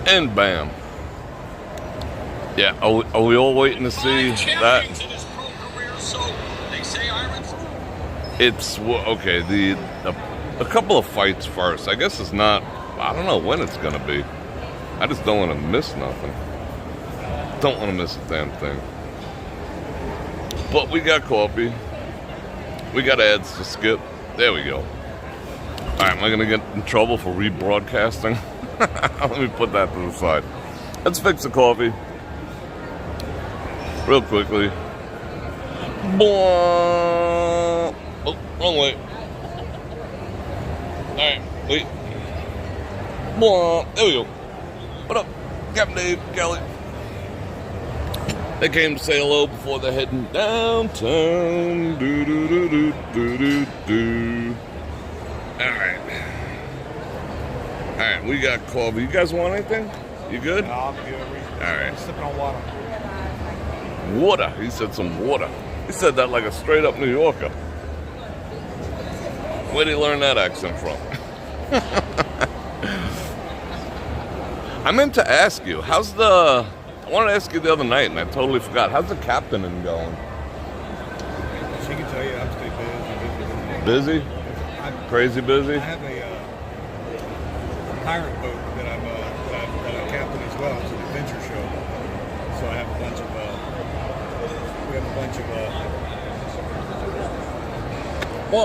And bam. Yeah, are we all waiting to see that? It's, okay, a couple of fights first. I guess it's not, I don't know when it's going to be. I just don't want to miss nothing. Don't want to miss a damn thing. But we got coffee. We got ads to skip. There we go. Alright, am I going to get in trouble for rebroadcasting? Let me put that to the side. Let's fix the coffee. Real quickly. Oh, wrong way. Alright, wait. There we go. What up? Captain Dave, Kelly. They came to say hello before they're heading downtown. Alright. Alright, we got coffee. You guys want anything? You good? No, I'm good. Alright. I'm sipping on water. Water. He said some water. He said that like a straight up New Yorker. Where'd he learn that accent from? I meant to ask you, I wanted to ask you the other night and I totally forgot. How's the captaining going? She can tell you I'm stay busy. Busy? Crazy busy? I have a pirate boat that I captain as well. It's an adventure show. So I have a bunch of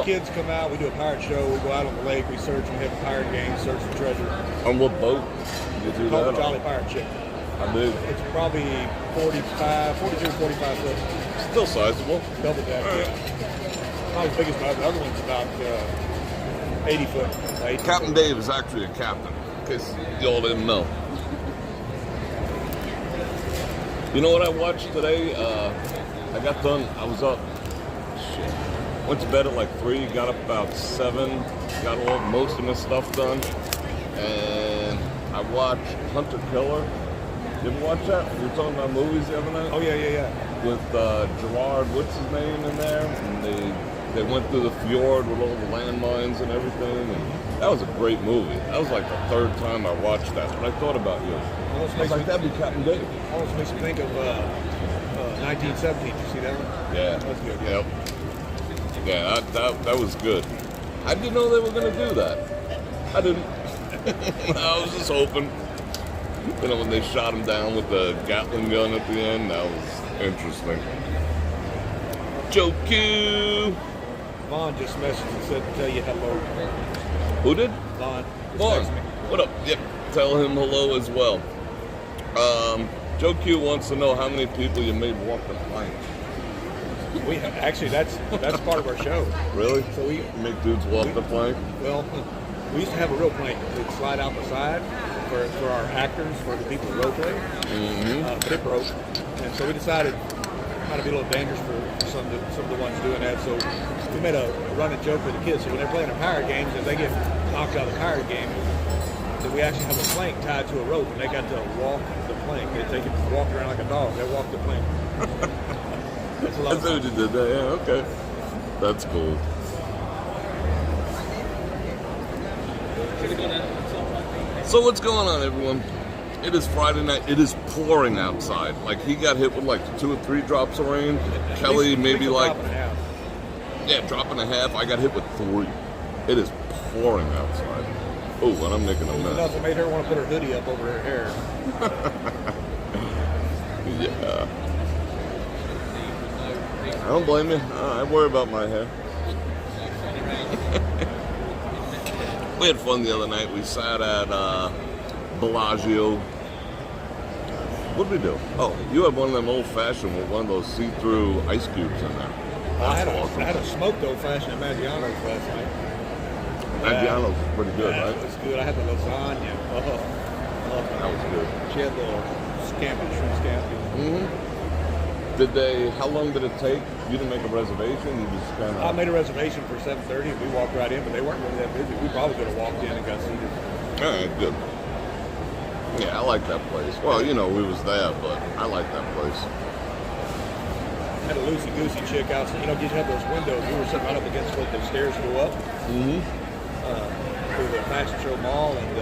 kids come out, we do a pirate show, we go out on the lake, we search, we have a pirate game, search for treasure. On what boat you do Called that the Jolly on? Pirate Ship. How big? It's probably 42, 45 foot. Still sizable. Double deck. Right. Yeah. Not as big as my other one's about 80 foot. 80 Captain foot. Dave is actually a captain, in case y'all didn't know. You know what I watched today? I got done, I was up, went to bed at like 3, got up about 7, got most of my stuff done, and I watched Hunter Killer. You ever watch that? We were talking about movies the other night? Oh, yeah. With Gerard, what's his name in there? And they went through the fjord with all the landmines and everything, and that was a great movie. That was like the 3rd time I watched that, but I thought about you. I was like, that'd be Captain Dave. Almost makes me think of 1917. Did you see that one? Yeah. That's good. Yep. Yeah, that was good. I didn't know they were going to do that. I didn't. I was just hoping. You know, when they shot him down with the Gatling gun at the end, that was interesting. Joe Q. Vaughn just messaged and said to tell you hello. Who did? Vaughn. Vaughn. What up? Yep. Tell him hello as well. Joe Q wants to know how many people you made walk the plank. Actually, that's part of our show. Really? So we make dudes walk the plank? Well, we used to have a real plank that would slide out the side for our actors, for the people who role play. Tip rope. And so we decided it might be a little dangerous for some of the ones doing that. So we made a running joke for the kids. So when they're playing the pirate games, if they get knocked out of the pirate game, then we actually have a plank tied to a rope, and they got to walk the plank. They can walk around like a dog. They walk the plank. That's a lot I see what you did there. Yeah, okay. That's cool. So what's going on, everyone? It is Friday night. It is pouring outside. Like, he got hit with like 2 or 3 drops of rain. Kelly maybe like... drop and a half. I got hit with 3. It is pouring outside. Oh, and I'm making a mess. It made her want to put her hoodie up over her hair. Yeah. I don't blame you. I worry about my hair. We had fun the other night. We sat at Bellagio. What did we do? Oh, you had one of them old-fashioned with one of those see-through ice cubes in there. I had a smoked old-fashioned at Maggiano's last night. Maggiano's pretty good, right? It was good. I had the lasagna. That was good. She had the scampi, shrimp scampi. How long did it take? You didn't make a reservation? You just kind of... I made a reservation for 7:30 and we walked right in, but they weren't really that busy. We probably could have walked in and got seated. All right, good. Yeah, I like that place. Well, you know, we was there, but I like that place. Had a loosey-goosey chick out, so, you know, you have those windows. We were sitting right up against what the stairs go up. Through the Fashion Show Mall, and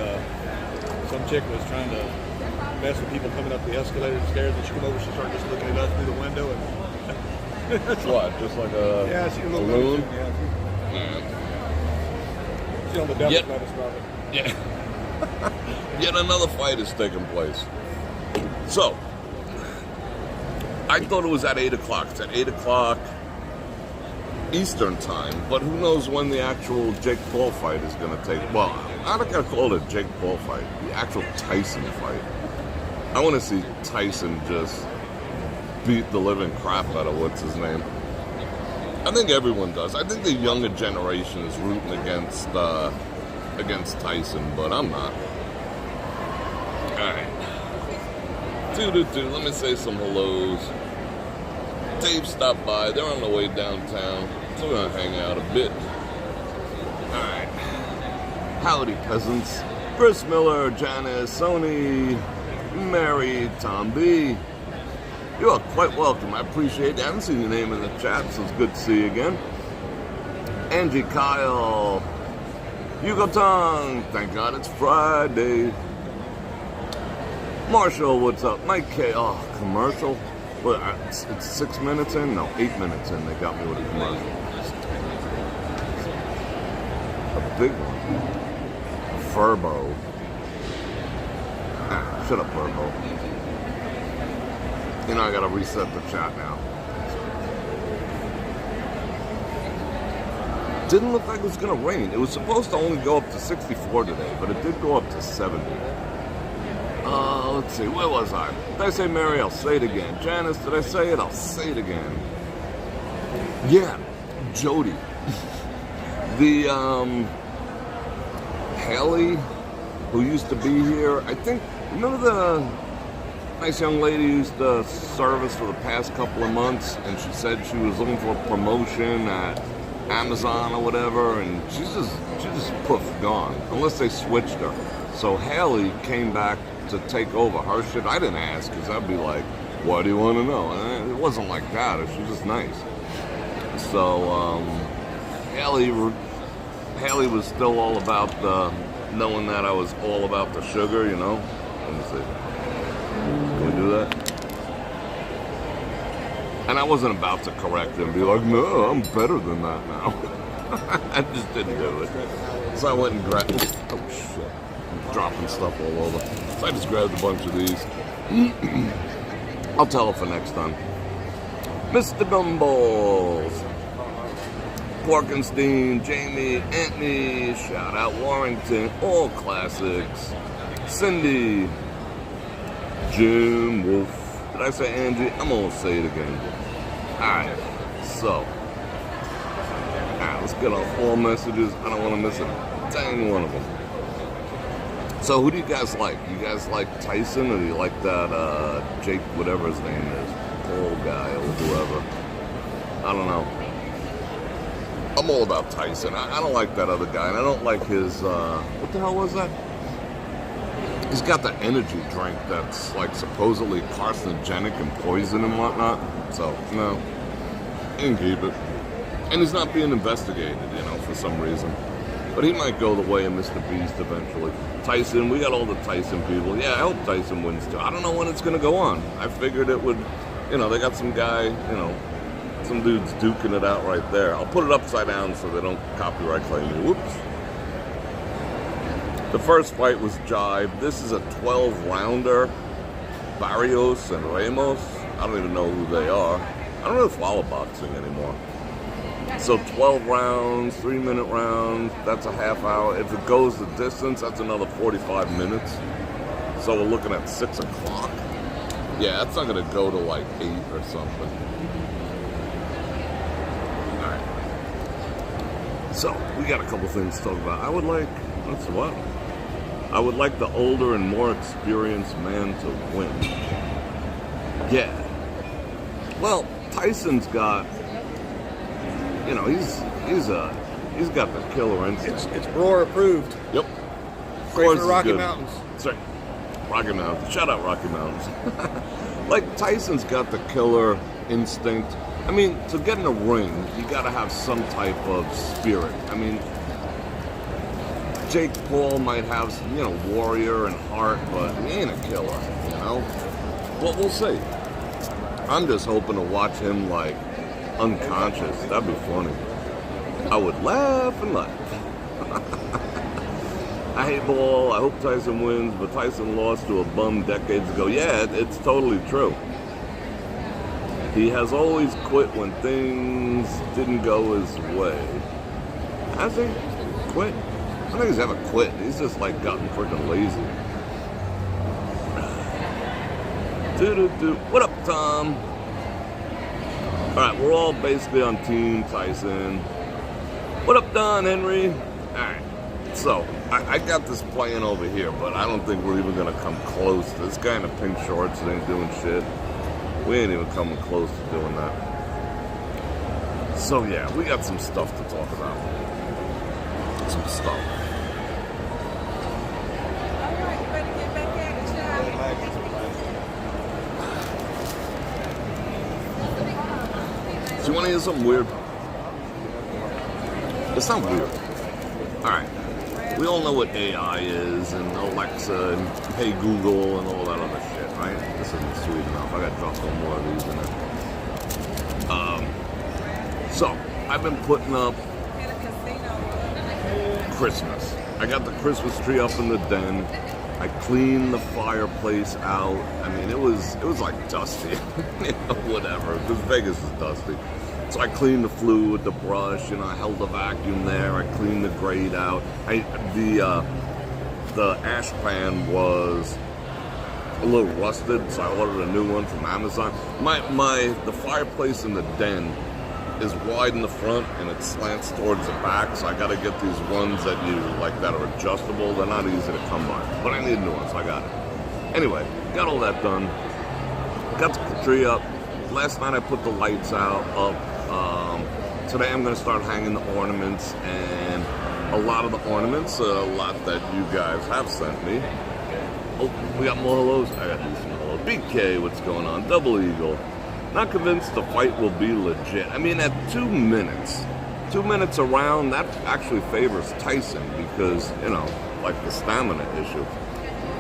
some some chick was trying to mess with people coming up the escalator and stairs, and she come over, she started just looking at us through the window, and What? Just like a she's a little balloon? Yeah. She's on the devil's Yep. lettuce probably. Yeah. Yet another fight is taking place. So, I thought it was at 8 o'clock. It's at 8 o'clock Eastern time, but who knows when the actual Jake Paul fight is going to take. Well, I'm not going to call it a Jake Paul fight. The actual Tyson fight. I want to see Tyson just beat the living crap out of what's his name. I think everyone does. I think the younger generation is rooting against Tyson, but I'm not. All right. Let me say some hellos. Dave stopped by. They're on the way downtown, so we're gonna hang out a bit. All right. Howdy, peasants. Chris Miller, Janice, Sony, Mary, Tom B. You are quite welcome. I appreciate it. I haven't seen your name in the chat, so it's good to see you again. Angie, Kyle, Hugo Tong. Thank God it's Friday. Marshall, what's up? Mike K. Oh, commercial? What, it's 6 minutes in? No, 8 minutes in. They got me with a commercial. A big one. Furbo. Ah, shut up, Furbo. You know, I gotta reset the chat now. Didn't look like it was gonna rain. It was supposed to only go up to 64 today, but it did go up to 70. Let's see, where was I? Did I say Mary? I'll say it again. Janice, did I say it? I'll say it again. Yeah, Jody. The, Haley, who used to be here, I think, remember the nice young lady who used to service for the past couple of months, and she said she was looking for a promotion at Amazon or whatever, and she's just poof, gone, unless they switched her. So Haley came back to take over her shit. I didn't ask, because I'd be like, what do you want to know? And it wasn't like that. She was just nice. So Haley was still all about knowing that I was all about the sugar, you know. Let me see. Can we do that? And I wasn't about to correct him and be like, no, I'm better than that now. I just didn't do it. So I went and grabbed, oh shit, I'm dropping stuff all over. So I just grabbed a bunch of these. I'll tell her for next time. Mr. Gumballs, Porkenstein, Jamie, Anthony, shout out Warrington, all classics. Cindy, Jim Wolf. Did I say Angie? I'm gonna say it again. Alright, so. Alright, let's get off all messages. I don't want to miss a dang one of them. So, who do you guys like? You guys like Tyson, or do you like that Jake, whatever his name is, Paul guy, or whoever? I don't know. I'm all about Tyson. I don't like that other guy, and I don't like his, what the hell was that? He's got the energy drink that's like supposedly carcinogenic and poison and whatnot. So, no, he can keep it. And he's not being investigated, you know, for some reason. But he might go the way of Mr. Beast eventually. Tyson, we got all the Tyson people. Yeah, I hope Tyson wins too. I don't know when it's going to go on. I figured it would, you know, they got some guy, you know, some dudes duking it out right there. I'll put it upside down so they don't copyright claim me. Whoops. The first fight was Jive. This is a 12-rounder. Barrios and Ramos. I don't even know who they are. I don't really follow boxing anymore. So 12 rounds, 3-minute rounds, that's a half hour. If it goes the distance, that's another 45 minutes. So we're looking at 6 o'clock. Yeah, that's not going to go to like 8 or something. All right. So we got a couple things to talk about. I would like, what's what? I would like the older and more experienced man to win. Yeah. Well, Tyson's got, you know, he's got the killer instinct. It's Bror approved. Yep. Straight from Rocky Mountains. Sorry. Rocky Mountains. Shout out Rocky Mountains. Like, Tyson's got the killer instinct. I mean, to get in a ring, you got to have some type of spirit. I mean, Jake Paul might have some, warrior and heart, but he ain't a killer, But we'll see. I'm just hoping to watch him, like, unconscious. That'd be funny. I would laugh and laugh. I hate ball. I hope Tyson wins, but Tyson lost to a bum decades ago. Yeah, it's totally true. He has always quit when things didn't go his way. Has he? Quit? I don't think he's ever quit. He's just, like, gotten freaking lazy. What up, Tom? Alright, we're all basically on Team Tyson. What up, Don Henry? Alright, so I got this plan over here, but I don't think we're even gonna come close. This guy in the pink shorts ain't doing shit. We ain't even coming close to doing that. So yeah, we got some stuff to talk about. Some stuff. So you want to hear something weird? It's not weird. Alright. We all know what AI is, and Alexa, and Hey Google, and all that other shit, right? This isn't sweet enough. I gotta drop one more of these in it. So, I've been putting up Christmas. I got the Christmas tree up in the den. I cleaned the fireplace out. I mean, it was like dusty, whatever, because Vegas is dusty. So I cleaned the flue with the brush, I held the vacuum there. I cleaned the grate out. The ash pan was a little rusted, so I ordered a new one from Amazon. The fireplace in the den is wide in the front and it slants towards the back, so I gotta get these ones that are adjustable. They're not easy to come by, but I need new ones, so I got it. Anyway, got all that done. Got the tree up. Last night I put the lights up. Today I'm gonna start hanging the ornaments, and a lot of the ornaments, a lot that you guys have sent me. Oh, we got more hellos? I gotta do some hellos. BK, what's going on? Double Eagle. Not convinced the fight will be legit. I mean, at 2 minutes around, that actually favors Tyson because, like the stamina issue.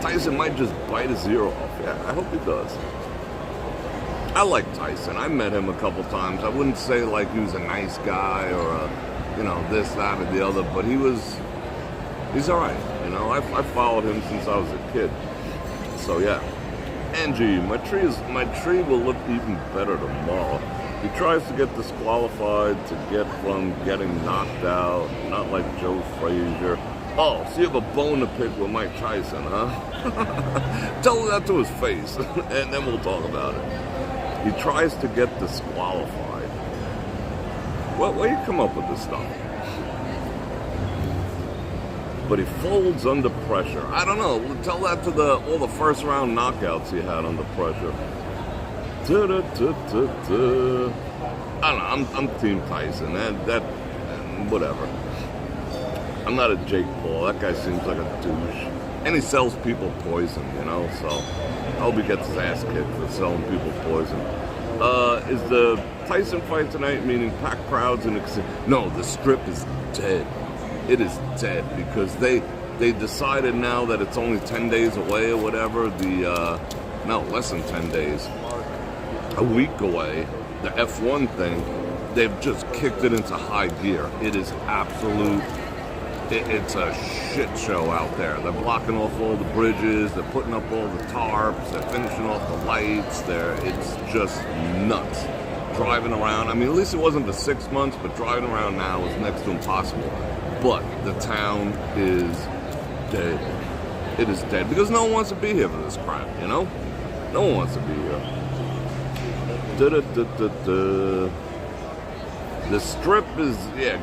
Tyson might just bite his ear off. Yeah, I hope he does. I like Tyson. I met him a couple times. I wouldn't say like he was a nice guy or this, that, or the other, but he's all right. I followed him since I was a kid. So yeah. Angie, my tree will look even better tomorrow. He tries to get disqualified to get from getting knocked out, not like Joe Frazier. Oh, so you have a bone to pick with Mike Tyson, huh? Tell that to his face, and then we'll talk about it. He tries to get disqualified. Where you come up with this stuff? But he folds under pressure. I don't know. Tell that to all the first round knockouts he had under pressure. I don't know. I'm Team Tyson. That whatever. I'm not a Jake Paul. That guy seems like a douche. And he sells people poison, so I hope he gets his ass kicked for selling people poison. Is the Tyson fight tonight meaning packed crowds and no, the strip is dead. It is dead because they decided now that it's only 10 days away or whatever. No, less than 10 days. A week away. The F1 thing, they've just kicked it into high gear. It is absolute. It's a shit show out there. They're blocking off all the bridges. They're putting up all the tarps. They're finishing off the lights. It's just nuts. Driving around. I mean, at least it wasn't for 6 months, but driving around now is next to impossible. But the town is dead. It is dead because no one wants to be here for this crap, No one wants to be here. The strip is,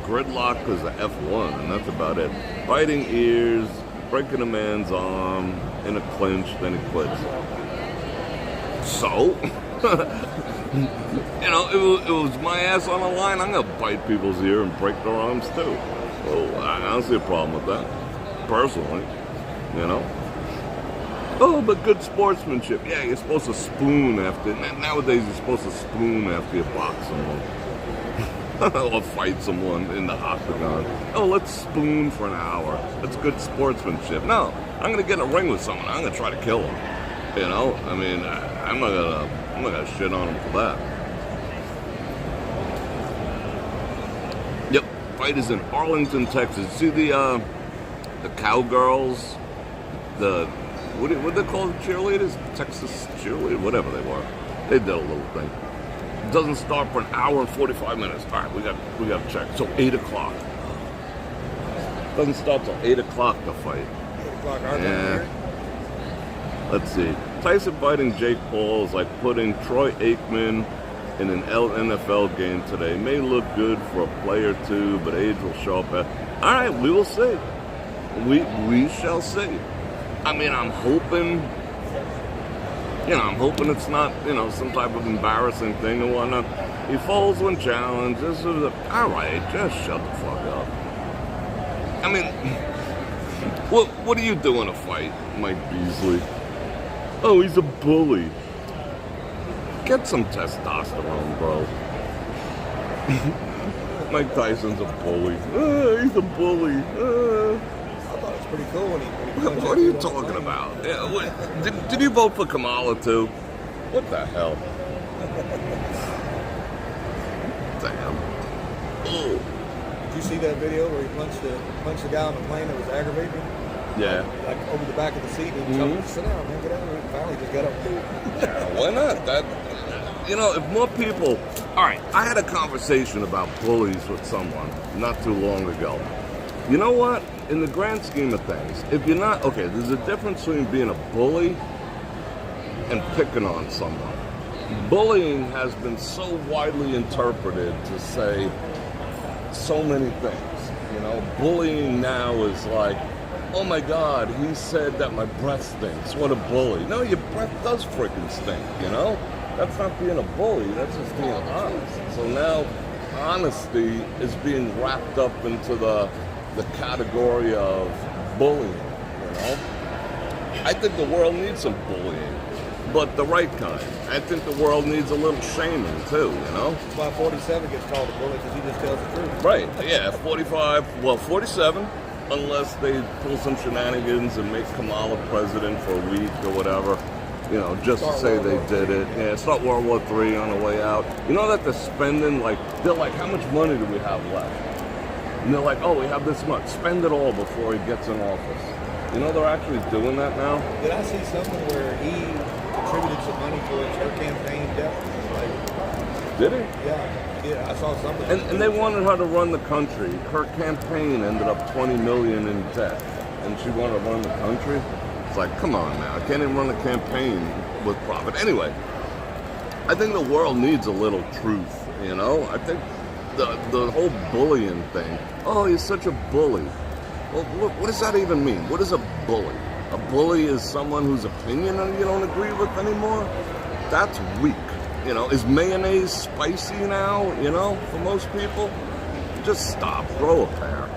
gridlock because of F1, and that's about it. Biting ears, breaking a man's arm in a clinch, then he quits. So, it was my ass on the line. I'm going to bite people's ear and break their arms too. So I don't see a problem with that, personally, Oh, but good sportsmanship. Yeah, you're supposed to spoon after. Nowadays, you're supposed to spoon after you box someone. or fight someone in the octagon. Oh, let's spoon for an hour. That's good sportsmanship. No, I'm gonna get in a ring with someone. I'm gonna try to kill him. You know, I mean, I'm not gonna shit on him for that. Yep, fight is in Arlington, Texas. See the cowgirls, what they call the cheerleaders? Texas cheerleader, whatever they were. They did a little thing. It doesn't start for an hour and 45 minutes. All right, we got to check. So 8 o'clock. Doesn't start till 8 o'clock to fight. 8 o'clock our time Yeah. here. Let's see. Tyson fighting Jake Paul is like putting Troy Aikman in an NFL game today. May look good for a play or two, but age will show up. All right, we will see. We shall see. I mean, I'm hoping it's not, some type of embarrassing thing and whatnot. He falls when challenged. All right, just shut the fuck up. I mean, what do you do in a fight, Mike Beasley? Oh, he's a bully. Get some testosterone, bro. Mike Tyson's a bully. He's a bully. I thought it was pretty cool when he punched What are you talking about? Yeah, did you vote for Kamala too? What the hell? Damn. Oh. Did you see that video where he punched the guy on the plane that was aggravating him? Yeah. Like over the back of the seat, and he told him, sit down, man, get out of here. And finally just got up. Yeah, why not? If more people... All right, I had a conversation about bullies with someone not too long ago. You know what? In the grand scheme of things, if you're not... Okay, there's a difference between being a bully and picking on someone. Bullying has been so widely interpreted to say so many things. Bullying now is like, oh my God, he said that my breath stinks. What a bully. No, your breath does freaking stink, That's not being a bully, that's just being honest. So now, honesty is being wrapped up into the category of bullying, I think the world needs some bullying, but the right kind. I think the world needs a little shaming too, That's why 47 gets called a bully, because he just tells the truth. Right, yeah, 47, unless they pull some shenanigans and make Kamala president for a week or whatever, just to say they did it. Yeah, start World War III on the way out. You know that they're spending, they're like, how much money do we have left? And they're like, oh, we have this much. Spend it all before he gets in office. They're actually doing that now. Did I see something where he contributed some money towards her campaign debt? Did he? Yeah, I saw something. And they wanted her to run the country. Her campaign ended up $20 million in debt, and she wanted to run the country. It's like, come on now, I can't even run a campaign with profit. Anyway, I think the world needs a little truth. I think the whole bullying thing. Oh, he's such a bully. Well, what does that even mean? What is a bully? A bully is someone whose opinion you don't agree with anymore. That's weak. Is mayonnaise spicy now, for most people? Just stop, grow a pair.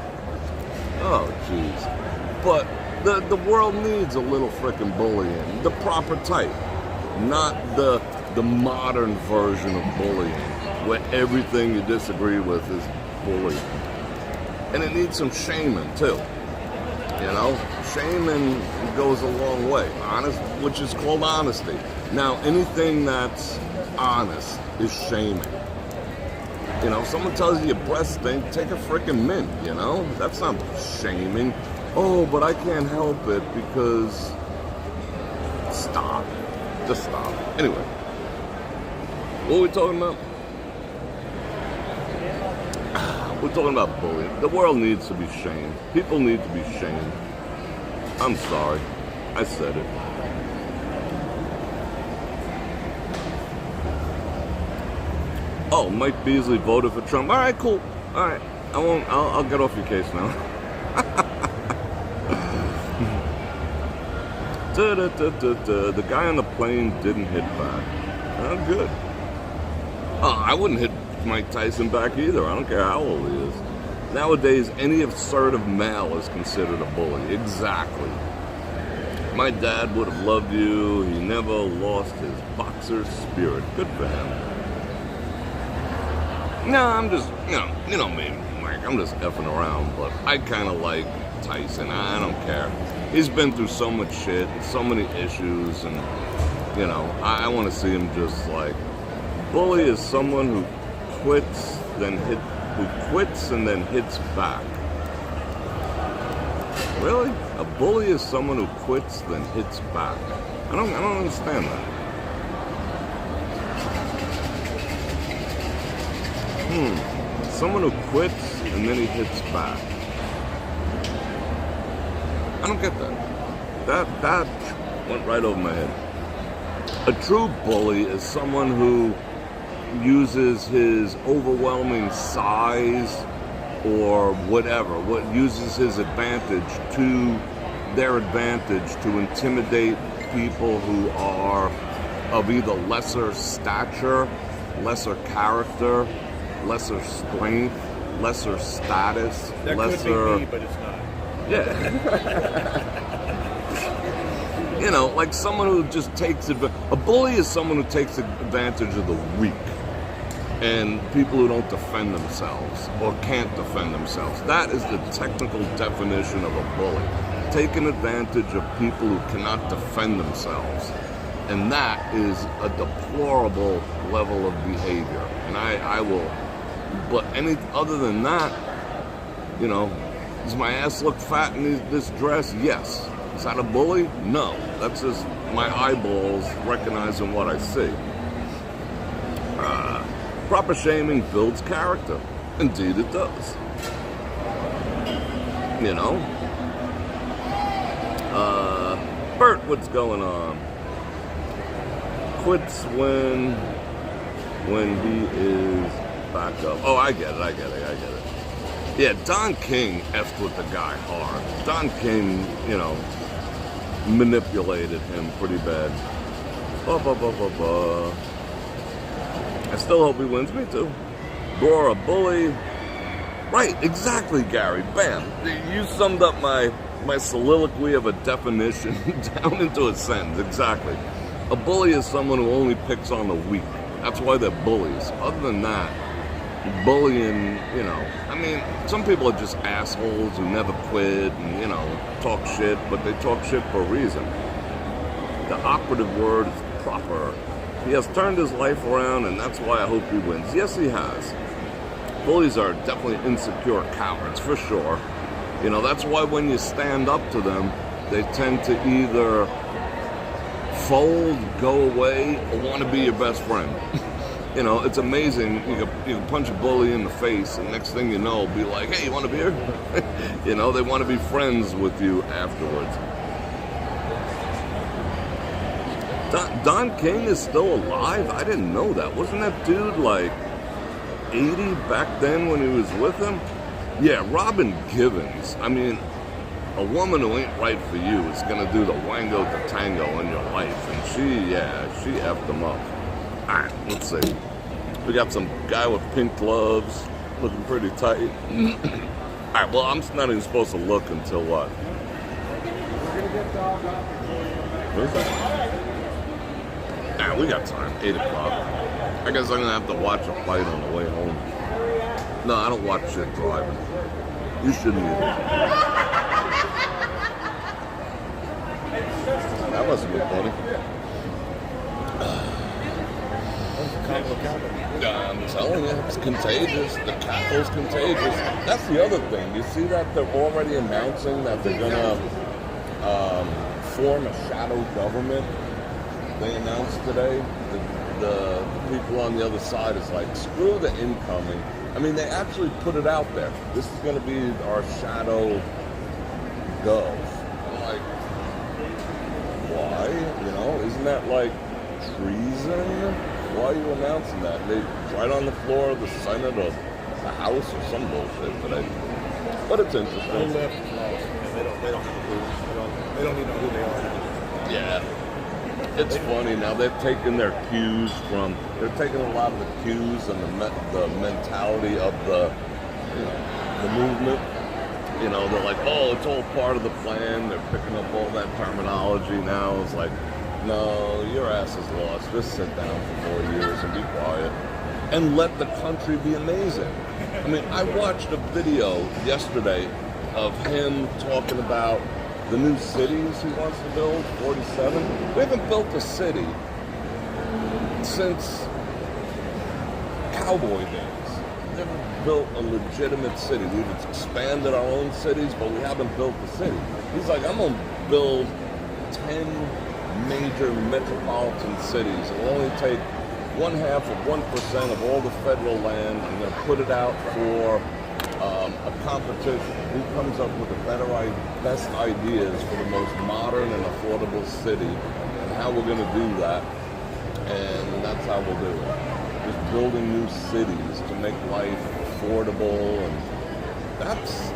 Oh, jeez. But the world needs a little frickin' bullying. The proper type. Not the modern version of bullying, where everything you disagree with is bullying. And it needs some shaming, too. Shaming goes a long way. Which is called honesty. Now, anything that's honest is shaming. If someone tells you your breath stink, take a freaking mint, That's not shaming. Oh, but I can't help it because... Stop. Just stop. Anyway. What are we talking about? We're talking about bullying. The world needs to be shamed. People need to be shamed. I'm sorry. I said it. Oh, Mike Beasley voted for Trump. All right, cool. All right. I'll get off your case now. The guy on the plane didn't hit back. Oh, good. Oh, I wouldn't hit Mike Tyson back either. I don't care how old he is. Nowadays, any assertive male is considered a bully. Exactly. My dad would have loved you. He never lost his boxer spirit. Good for him. No, I'm just, you know me, Mike. I'm just effing around, but I kind of like Tyson. I don't care. He's been through so much shit and so many issues, and you know, I want to see him just like. Bully is someone who quits, who quits and then hits back. Really? A bully is someone who quits then hits back. I don't understand that. Someone who quits and then he hits back. I don't get that. That went right over my head. A true bully is someone who uses his overwhelming size or whatever, uses his advantage to their advantage to intimidate people who are of either lesser stature, lesser character, lesser strength, lesser status, that lesser. Could be me, but it's not. Yeah. You know, like someone who just takes advantage. A bully is someone who takes advantage of the weak and people who don't defend themselves or can't defend themselves. That is the technical definition of a bully. Taking advantage of people who cannot defend themselves. And that is a deplorable level of behavior. And I will, but any other than that, you know, does my ass look fat in this dress? Yes. Is that a bully? No. That's just my eyeballs recognizing what I see. Proper shaming builds character. Indeed it does. You know? Bert, what's going on? Quits when he is back up. Oh, I get it. Yeah, Don King effed with the guy hard. Don King, you know, manipulated him pretty bad. I still hope he wins. Me too. Bror, a bully. Right, exactly, Gary. Bam. You summed up my soliloquy of a definition down into a sentence. Exactly. A bully is someone who only picks on the weak. That's why they're bullies. Other than that, bullying, you know, I mean, some people are just assholes who never quit and, you know, talk shit, but they talk shit for a reason. The operative word is proper. He has turned his life around, and that's why I hope he wins. Yes, he has. Bullies are definitely insecure cowards, for sure. You know, that's why when you stand up to them, they tend to either fold, go away, or want to be your best friend. You know, it's amazing. You can punch a bully in the face, and next thing you know, be like, hey, you want a beer? You know, they want to be friends with you afterwards. Don King is still alive? I didn't know that. Wasn't that dude like 80 back then when he was with him? Yeah, Robin Givens. I mean, a woman who ain't right for you is going to do the wango to tango in your life. And she effed him up. All right, let's see. We got some guy with pink gloves, looking pretty tight. All right, well, I'm not even supposed to look until what? What is that? Nah, we got time. 8 o'clock. I guess I'm going to have to watch a fight on the way home. No, I don't watch shit driving. You shouldn't either. That must have been funny. I'm telling you, it's contagious. The cackle's contagious. That's the other thing. You see that they're already announcing that they're going to form a shadow government. They announced today. The people on the other side is like, screw the incoming. I mean, they actually put it out there. This is going to be our shadow gov. I'm like, why? You know, isn't that like treason? Why are you announcing that? They right on the floor of the Senate or the House or some bullshit today. But it's interesting. They left and lost. They don't have a clue. They don't even know who they are. Yeah. It's funny now. They're taking their cues from. They're taking a lot of the cues and the mentality of the movement. You know, they're like, oh, it's all part of the plan. They're picking up all that terminology now. It's like, no, your ass is lost. Just sit down for 4 years and be quiet. and let the country be amazing. I mean, I watched a video yesterday of him talking about the new cities he wants to build, 47. We haven't built a city since cowboy days. Never built a legitimate city. We've expanded our own cities, but we haven't built a city. He's like, I'm going to build 10 major metropolitan cities. It'll only take 0.5% of all the federal land. I'm going to put it out for a competition. Who comes up with the best ideas for the most modern and affordable city, and how we're going to do that. And that's how we'll do it. Just building new cities to make life affordable, and that's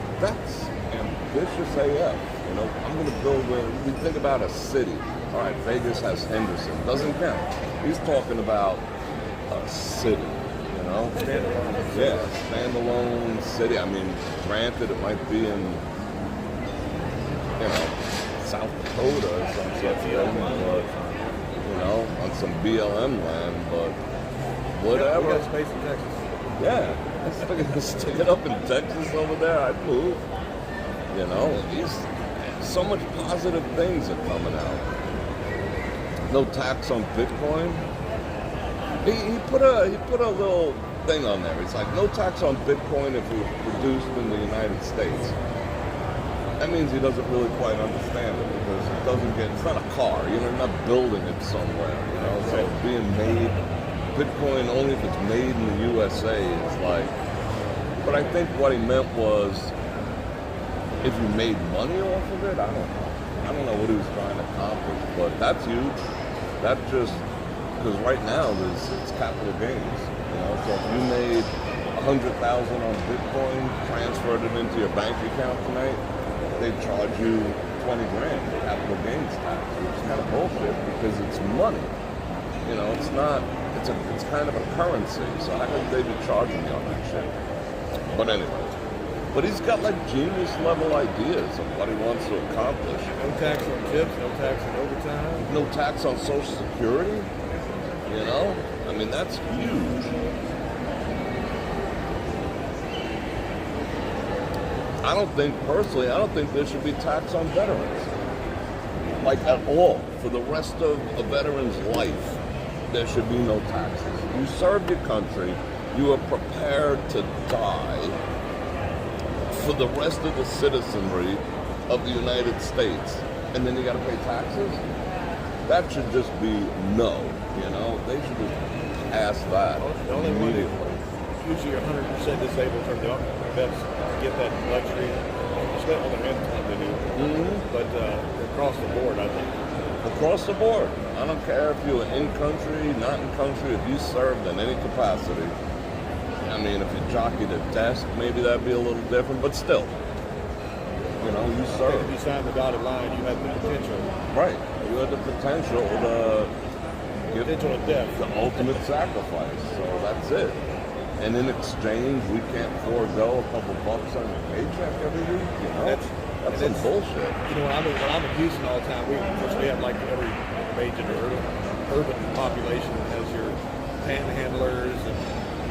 ambitious AF. You know, I'm going to build we think about a city. All right, Vegas has Henderson. Doesn't count. He's talking about a city, you know? Standalone city. I mean, granted, it might be in, you know, South Dakota or some such thing, but, you know, on some BLM land, but whatever. We got space in Texas. Yeah, stick it up in Texas over there, I'd move. You know, so much positive things are coming out. No tax on Bitcoin. He put a little thing on there. It's like no tax on Bitcoin if it was produced in the United States. That means he doesn't really quite understand it, because it's not a car. You're not building it somewhere. You know, so being made. Bitcoin only if it's made in the USA is like, but I think what he meant was if you made money off of it, I don't know what he was trying to accomplish, but that's huge. That just, because right now it's capital gains, you know, so if you made $100,000 on Bitcoin, transferred it into your bank account tonight, they'd charge you 20 grand capital gains tax, which is kind of bullshit because it's money. You know, it's not, it's kind of a currency, so how could they be charging you on that shit? But anyway, but he's got like genius level ideas of what he wants to accomplish. No tax on tips, no tax on overtime. No tax on Social Security, you know? I mean, that's huge. I don't think there should be tax on veterans. Like at all. For the rest of a veteran's life, there should be no taxes. You served your country, you are prepared to die for the rest of the citizenry of the United States, and then you gotta pay taxes? That should just be no, you know? They should just pass that immediately. Usually you're 100% disabled from the vets get that luxury, especially on their income they do. Mm-hmm. But across the board, I think. Across the board. I don't care if you were in country, not in country, if you served in any capacity. I mean, if you jockeyed a desk, maybe that'd be a little different, but still. You know, you served. If you signed the dotted line, you had the potential. Right. You had the potential to give Potential of death. the ultimate sacrifice. So that's it. And in exchange, we can't forego a couple bucks on your paycheck every week, you know? That's some bullshit. You know, when I'm in Houston all the time, we have like every major urban population has your panhandlers and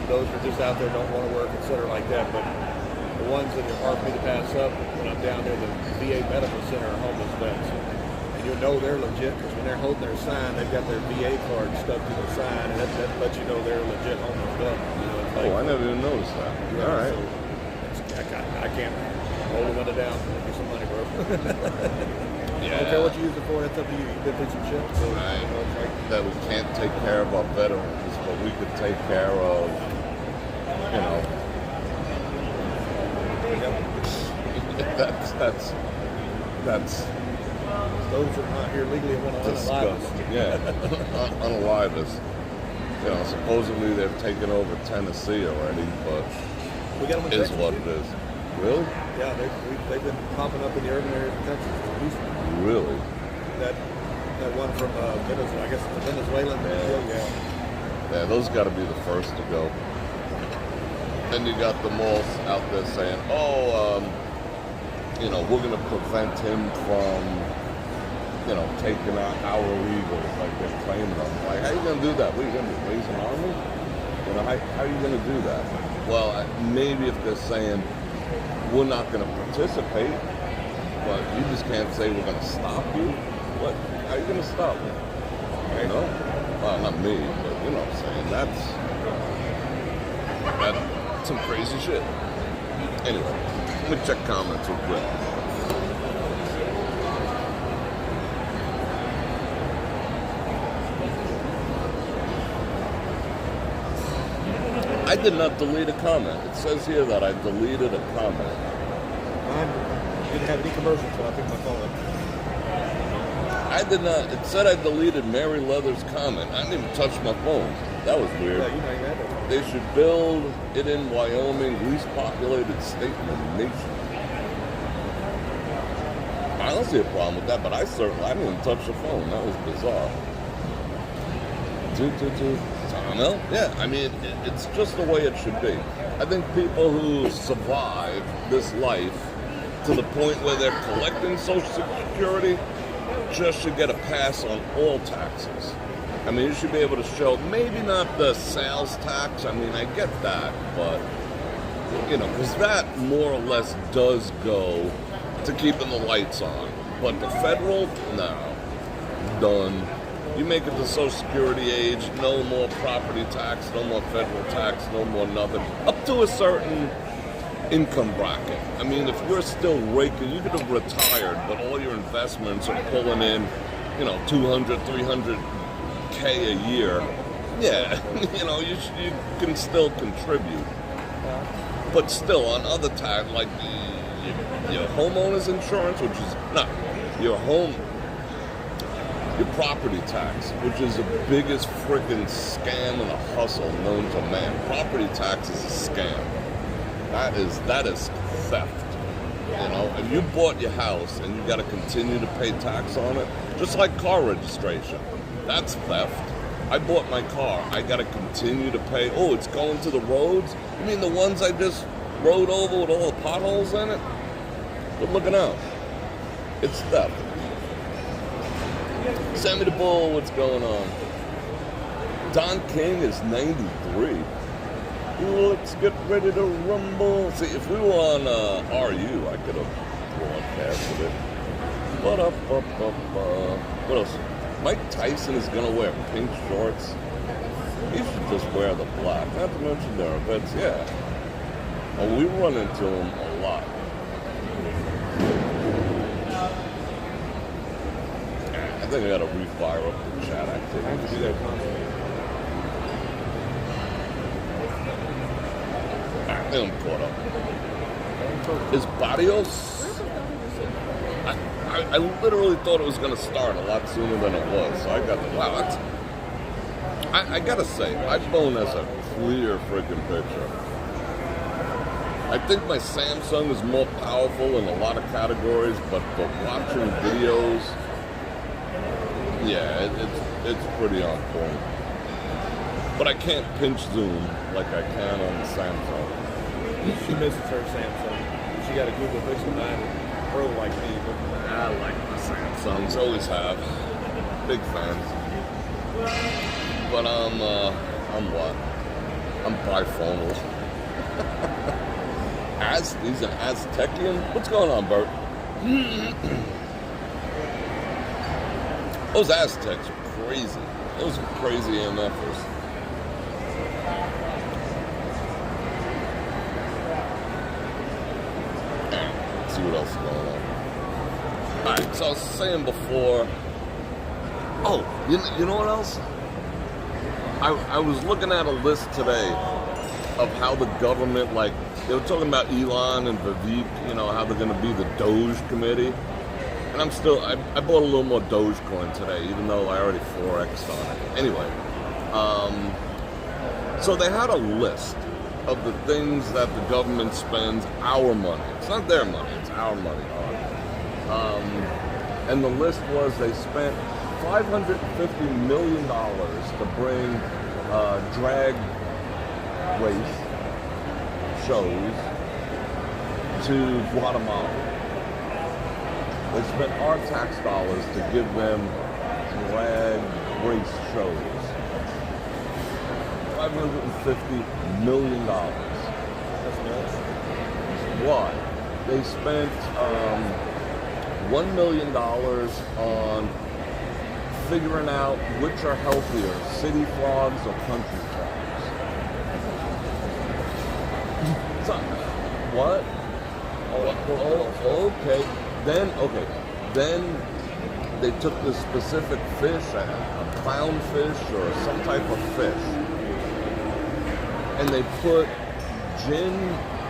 those who are just out there don't want to work, et cetera, like that. But the ones that are hard for me to pass up when I'm down near the VA Medical Center are homeless vets. And you'll know they're legit because when they're holding their sign, they've got their VA card stuck to the sign, and that lets you know they're a legit homeless vet. You know, it's like, I never even noticed that. Yeah, All right. So I can't roll the window down. Give me some money, bro. Yeah. I don't care what you use it for. That's up to you. You've been through some shit. So, Right. you know, it's like, That we can't take care of our veterans, but we could take care of, you know. That's those that are not here legally want to unalive us. disgusting. Yeah, unalive us. You know, supposedly they've taken over Tennessee already, but We got them in is Texas, what too. it is. Really? Yeah, they've been popping up in the urban areas of Texas. Houston. Really? That one from Venezuela, I guess it's a Venezuelan. Yeah. Yeah, those got to be the first to go. Then you got the malls out there saying, you know, we're going to prevent him from, you know, taking out our illegals like they're claiming them. Like, how you going to do that? What, are you going to raise an army? You know, how are you going to do that? Well, maybe if they're saying we're not going to participate, but you just can't say we're going to stop you. What? How are you going to stop me? You know? Well, not me, but you know what I'm saying. That's some crazy shit. Anyway, let me check comments real quick. I did not delete a comment. It says here that I deleted a comment. Mine didn't have any commercials, so I picked my phone up. I did not. It said I deleted Mary Leather's comment. I didn't even touch my phone. That was weird. Yeah, you know, you had to. They should build it in Wyoming, least populated state in the nation. I don't see a problem with that, but I didn't even touch the phone. That was bizarre. No, yeah, I mean, it's just the way it should be. I think people who survive this life to the point where they're collecting Social Security just should get a pass on all taxes. I mean, you should be able to show, maybe not the sales tax, I mean, I get that, but, you know, because that more or less does go to keeping the lights on. But the federal, no, done. You make it to Social Security age, no more property tax, no more federal tax, no more nothing. Up to a certain income bracket. I mean, if you're still raking, you could have retired, but all your investments are pulling in, you know, 200, 300K a year. Yeah, you know, you can still contribute. But still, on other tax, like your homeowner's insurance, which is not your property tax, which is the biggest freaking scam and a hustle known to man. Property tax is a scam. That is theft. You know, if you bought your house and you got to continue to pay tax on it, just like car registration, that's theft. I bought my car. I got to continue to pay. Oh, it's going to the roads? You mean the ones I just rode over with all the potholes in it? But looking out. It's theft. Sammy the Bull, what's going on? Don King is 93. Let's get ready to rumble. See, if we were on RU, I could have broadcasted it. What else? Mike Tyson is going to wear pink shorts. He should just wear the black. Not to mention their events, yeah. Oh, we run into him a lot. I think I got to refire up the chat activity. I have to do that constantly. I think I'm caught up. Is Barrios? I literally thought it was going to start a lot sooner than it was. So I got the, wow, that's, I got to say, my phone has a clear freaking picture. I think my Samsung is more powerful in a lot of categories, but for watching videos, yeah, it's pretty on point. But I can't pinch zoom like I can on the Samsung. She misses her Samsung. She got a Google Pixel 9 Pro like me. But I like my Samsungs, always have. Big fans. But I'm what? I'm biphonal. These are Aztecian? What's going on, Bert? Those Aztecs are crazy. Those are crazy MFers. Let's see what else is going on. Alright, so I was saying before. Oh, you know what else? I was looking at a list today of how the government, like, they were talking about Elon and Vivek, you know, how they're going to be the Doge committee. And I bought a little more Dogecoin today, even though I already Forexed on it. Anyway, so they had a list of the things that the government spends our money. It's not their money, it's our money on. And the list was they spent $550 million to bring drag race shows to Guatemala. They spent our tax dollars to give them drag race shows. $550 million. That's nuts. Why? They spent $1 million on figuring out which are healthier, city frogs or country frogs. So, what? Okay. Then they took this specific fish, a clownfish or some type of fish, and they put gin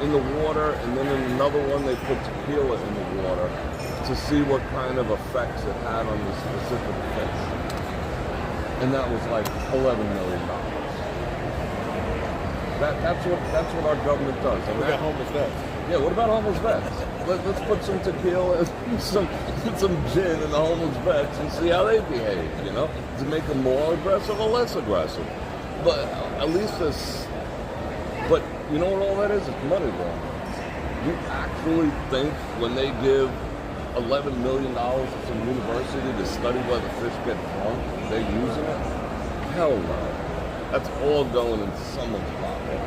in the water, and then in another one they put tequila in the water to see what kind of effects it had on the specific fish. And that was like $11 million. That's what our government does. And we got homeless vets. Yeah, what about homeless vets? Let's put some tequila and some gin in the homeless vets and see how they behave, you know? To make them more aggressive or less aggressive. But at least this, but you know what all that is? It's money laundering. You actually think when they give $11 million to some university to study why the fish get drunk, they're using it? Hell no. That's all going into someone's pocket.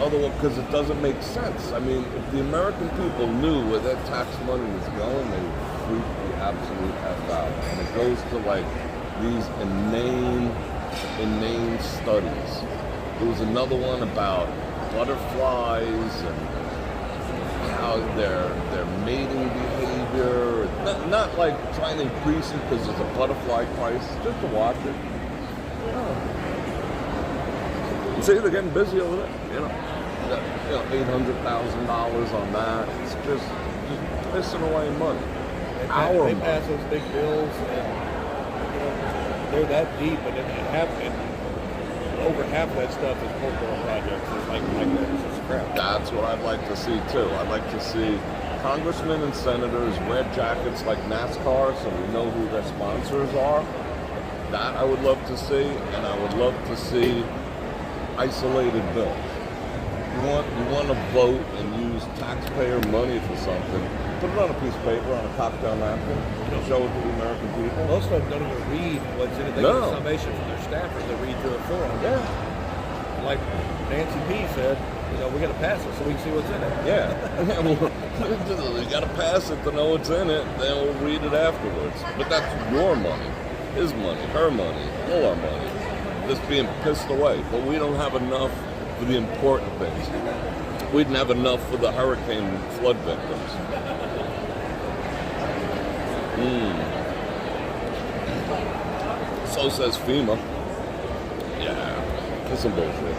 Otherwise, because it doesn't make sense. I mean, if the American people knew where their tax money was going, they would freak the absolute F out. And it goes to like these inane studies. There was another one about butterflies and how their mating behavior. Not like trying to increase it because there's a butterfly price, just to watch it. You see, they're getting busy over there, you know. $800,000 on that. It's just pissing away money. They pass those big bills, and they're that deep, and over half of that stuff is portfolio projects. It's like that. It's just crap. That's what I'd like to see too. I'd like to see congressmen and senators wear jackets like NASCAR, so we know who their sponsors are. That I would love to see, and I would love to see isolated bills. You want to vote and use taxpayer money for something, put it on a piece of paper, on a cocktail napkin, show it to the American people. Most of them don't even read what's in it. They get a summation from their staffers that read through it for them. Yeah. Like Nancy P said, we got to pass it so we can see what's in it. Yeah. You got to pass it to know what's in it, then we'll read it afterwards. But that's your money, his money, her money, all our money. Just being pissed away. But we don't have enough for the important things. We didn't have enough for the hurricane flood victims. So says FEMA. Yeah, it's some bullshit.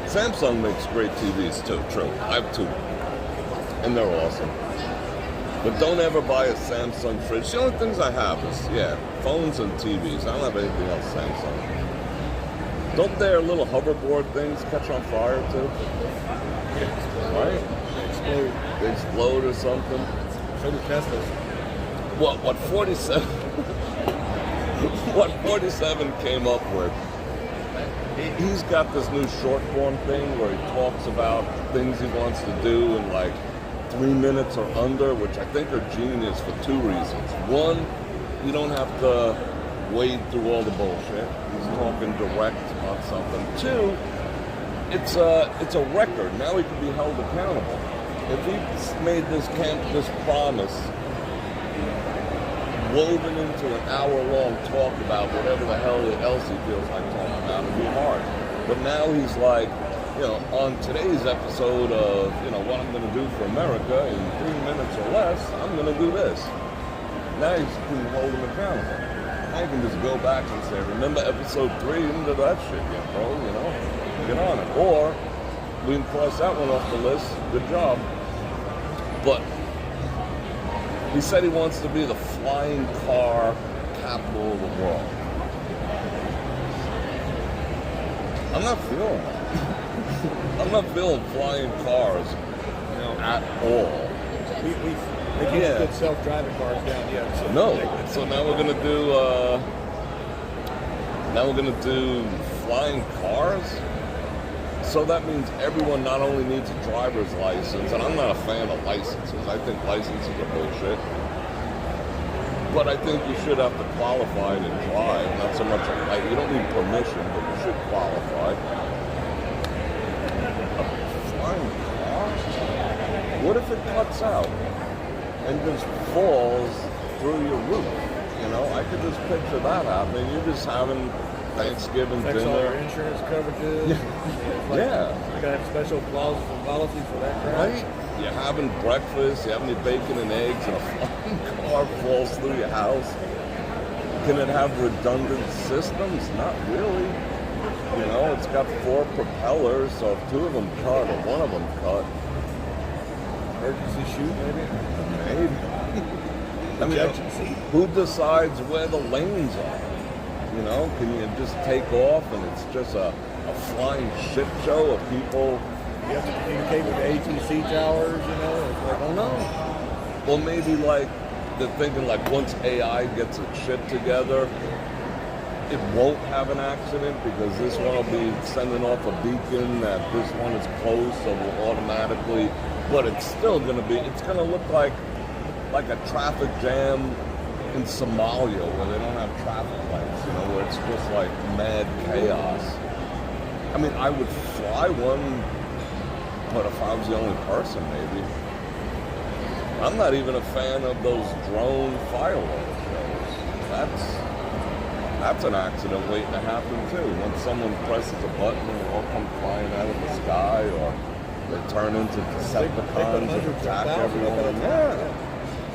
Samsung makes great TVs too, true. I have two. And they're awesome. But don't ever buy a Samsung fridge. The only things I have is, phones and TVs. I don't have anything else Samsung. Don't their little hoverboard things catch on fire too? Right? They explode or something. So do Teslas. What 47? What 47 came up with? He's got this new short form thing where he talks about things he wants to do in like 3 minutes or under, which I think are genius for two reasons. One, you don't have to wade through all the bullshit. He's talking direct on something. Two, it's a record. Now he can be held accountable. If he made this promise woven into an hour-long talk about whatever the hell else he feels like talking about, it'd be hard. But now he's like, on today's episode of, what I'm going to do for America in 3 minutes or less, I'm going to do this. Now he's can hold him accountable. I can just go back and say, remember episode 3? You didn't do that shit yet, bro, Get on it. Or, we can cross that one off the list. Good job. But he said he wants to be the flying car capital of the world. I'm not feeling that. I'm not feeling flying cars at all. They can't get self-driving cars down yet. So no. So now we're gonna do flying cars. So that means everyone not only needs a driver's license, and I'm not a fan of licenses. I think licenses are bullshit. But I think you should have to qualify to drive, not so much like you don't need permission, but you should qualify. A flying car? What if it cuts out and just falls through your roof? You know, I could just picture that happening. You're just having Thanksgiving That's all dinner. our insurance coverages. Yeah. You gotta have special clauses and policies for that crap. Right? You're having breakfast, you're having your bacon and eggs, and a flying car falls through your house. Can it have redundant systems? Not really. You know, it's got 4 propellers, so if 2 of them cut or 1 of them cut, Emergency shoot, maybe? maybe. I mean, Ejection seat. who decides where the lanes are? You know, can you just take off and it's just a flying shit show of people? You have to communicate with the ATC towers, you know? It's like, I don't know. Well, maybe like they're thinking like once AI gets its shit together, it won't have an accident because this one will be sending off a beacon that this one is closed, so will automatically. But it's still going to be. It's going to look like a traffic jam in Somalia where they don't have traffic lights. You know, where it's just like mad chaos. I mean, I would fly one. But if I was the only person, maybe. I'm not even a fan of those drone fireworks shows. That's an accident waiting to happen too. When someone presses a button and they all come flying out of the sky, or they turn into Decepticons and attack everyone. Yeah.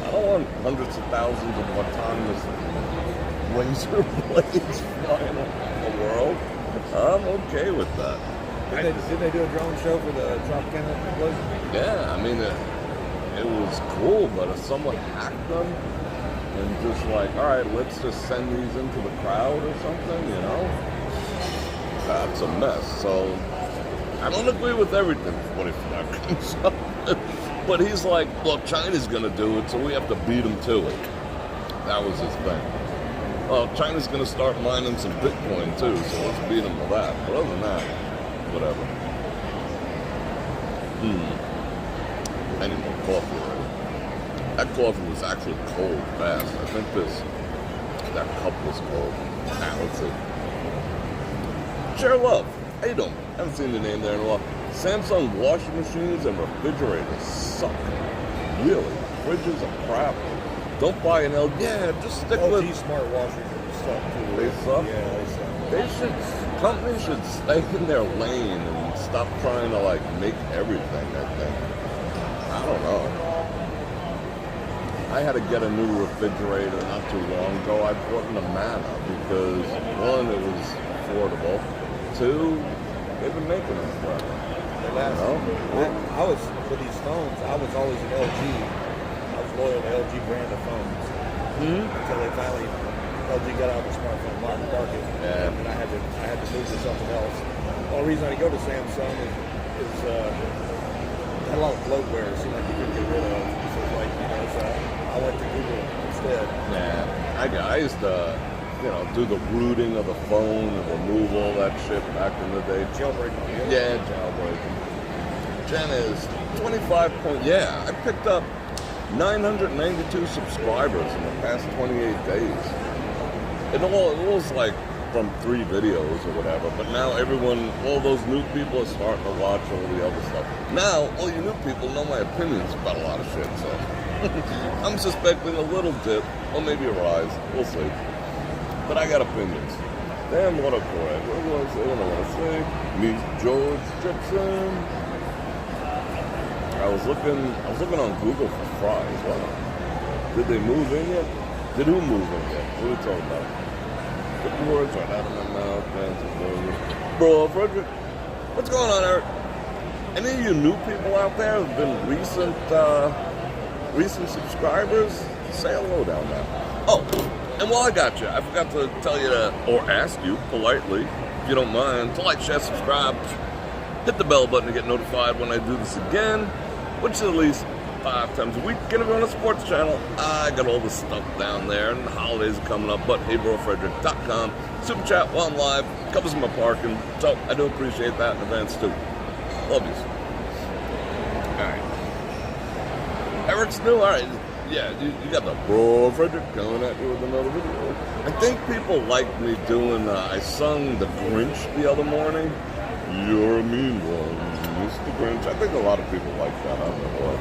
I don't want hundreds of thousands of autonomous laser blades flying around the world. I'm okay with that. Did they do a drone show for the Tropicana explosion? Yeah, I mean, it was cool, but if someone hacked them and just like, all right, let's just send these into the crowd or something, you know? That's a mess. So, I don't agree with everything when it comes up. But he's like, well, China's going to do it, so we have to beat them to it. That was his thing. Well, China's going to start mining some Bitcoin too, so let's beat them with that. But other than that, whatever. I need more coffee already. That coffee was actually cold fast. I think that cup was cold. Now let's see. Share love. How you doing? Haven't seen the name there in a while. Samsung washing machines and refrigerators suck. Really? Fridges are crap. Don't buy an LG. Yeah, just stick with. LG smart washers suck too. They suck? Yeah, they suck. Companies should stay in their lane and stop trying to like make everything, I think. I don't know. I had to get a new refrigerator not too long ago. I bought an Amana because 1, it was affordable. 2, they've been making them forever. I was, with these phones, I was always an LG. I was loyal to LG brand of phones. Until they finally LG got out of the smartphone market, Yeah. and I had to move to something else. The only reason I go to Samsung is had a lot of bloatware. It seemed like you couldn't get rid of. So it's like, you know, so I went to Google instead. Yeah, I used to, do the rooting of the phone and remove all that shit back in the day. Jailbreaking. Yeah, jailbreaking. Jen is 25 point. Yeah, I picked up 992 subscribers in the past 28 days. It was like from 3 videos or whatever, but now all those new people are starting to watch all the other stuff. Now, all you new people know my opinions about a lot of shit, so I'm suspecting a little dip, or maybe a rise. We'll see. But I got opinions. Damn, what a correct. What was I don't know what to say. Meet George Gibson. I was looking on Google for fries. Wow. Did they move in yet? Did who move in yet? What are we talking about? Get the words right out of my mouth, man. Bror Fredrik. What's going on, Eric? Any of you new people out there who've been recent subscribers? Say hello down there. Oh, and while I got you, I forgot to tell you or ask you politely, if you don't mind, to like, share, subscribe, hit the bell button to get notified when I do this again, which is at least 5 times a week. Get it on the sports channel. I got all the stuff down there, and the holidays are coming up. But heybrofredrik.com, super chat while I'm live, covers my parking. So I do appreciate that in advance too. Love you. All right. Eric's new. All right. Yeah, you got the Bror Fredrik coming at you with another video. I think people like me doing, I sung The Grinch the other morning. You're a mean one, Mr. Grinch. I think a lot of people like that. I don't know why.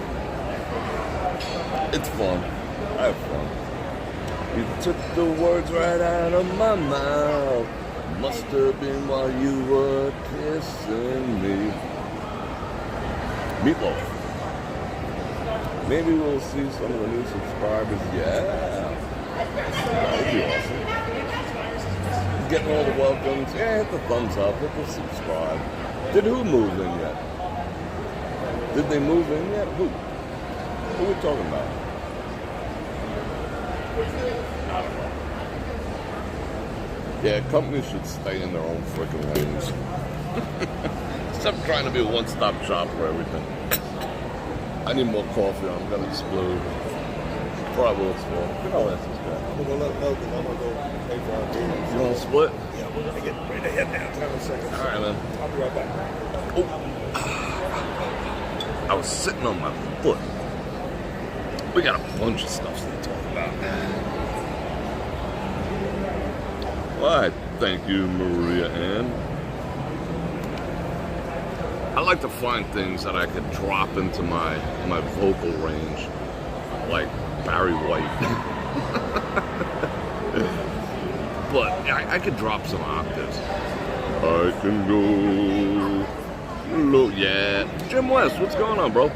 It's fun. I have fun. You took the words right out of my mouth. Must have been while you were kissing me. Meatloaf. Maybe we'll see some of the new subscribers. Yeah. That would be awesome. Getting all the welcomes. Yeah, hit the thumbs up. Hit the subscribe. Did who move in yet? Did they move in yet? Who? Who are we talking about? I don't know. Yeah, companies should stay in their own freaking lanes. Stop trying to be a one-stop shop for everything. I need more coffee. I'm gonna explode. Before I will explode. Look how that's this guy. I'm gonna go let them know because I'm gonna go pay for our beer. You wanna split? Yeah, we're gonna get ready to head downtown in a second. All right, man. I'll be right back. Oh. I was sitting on my foot. We got a bunch of stuff to talk about. Why, thank you, Maria Ann. I like to find things that I could drop into my vocal range, like Barry White. But I could drop some octaves. I can go low. Yeah. Jim West, what's going on, bro?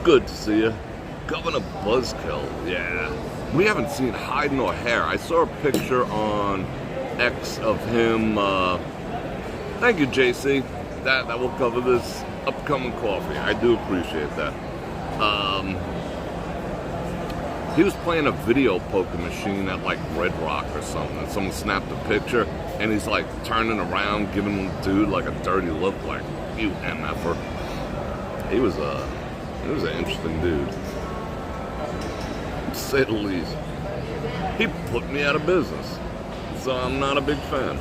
Good to see you. Governor Buzzkill, yeah. We haven't seen hide nor hair. I saw a picture on X of him. Thank you, JC. That will cover this upcoming coffee. I do appreciate that. He was playing a video poker machine at like Red Rock or something, and someone snapped a picture, and he's like turning around, giving the dude like a dirty look, like, you MFer. He was an interesting dude, to say the least. He put me out of business, so I'm not a big fan.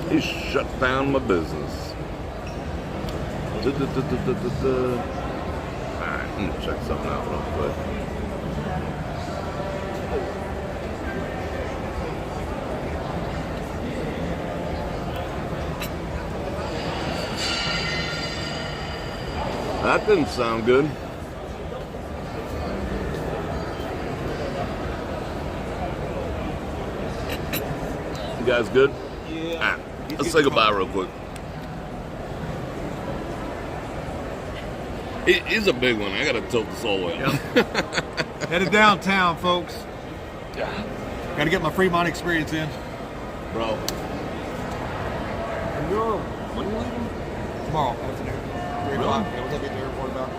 He shut down my business. Alright, I'm gonna check something out real quick. That didn't sound good. You guys good? Yeah. Let's say goodbye real quick. He's a big one. I gotta tilt this all the way up. Yep. Headed downtown, folks. Yeah. Gotta get my Fremont experience in. Bro. When are you leaving? Tomorrow afternoon. 3 o'clock. Yeah, we'll get to the airport about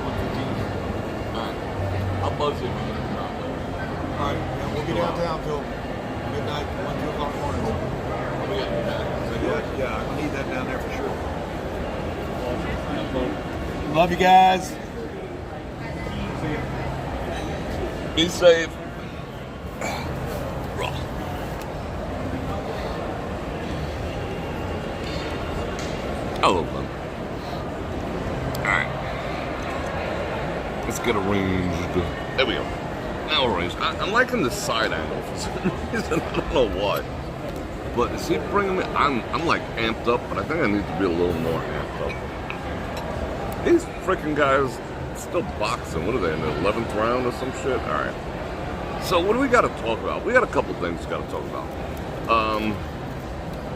1:15. Alright. I'll buzz you. Alright, yeah, we'll be downtown till midnight, 1, 2 o'clock in the morning. Yeah, I need that down there for sure. Love you guys. See ya. Be safe. Bro. I love them. Alright. Let's get arranged. There we go. Now arranged. I'm liking the side angle for some reason. I don't know why. But is he bringing me? I'm like amped up, but I think I need to be a little more amped up. These freaking guys still boxing. What are they in the 11th round or some shit? All right. So what do we got to talk about? We got a couple things we got to talk about.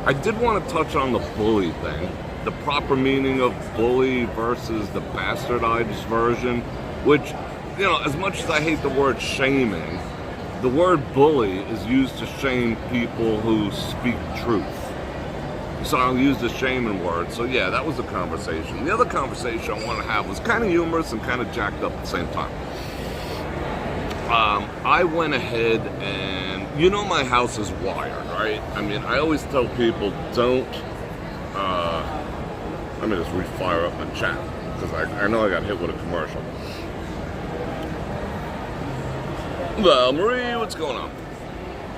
I did want to touch on the bully thing, the proper meaning of bully versus the bastardized version, which, you know, as much as I hate the word shaming, the word bully is used to shame people who speak truth. So I'll use the shaming word. So yeah, that was the conversation. The other conversation I want to have was kind of humorous and kind of jacked up at the same time. I went ahead and, you know, my house is wired, right? I mean, I always tell people don't, let me just refire up my chat, because I know I got hit with a commercial. Well, Marie, what's going on?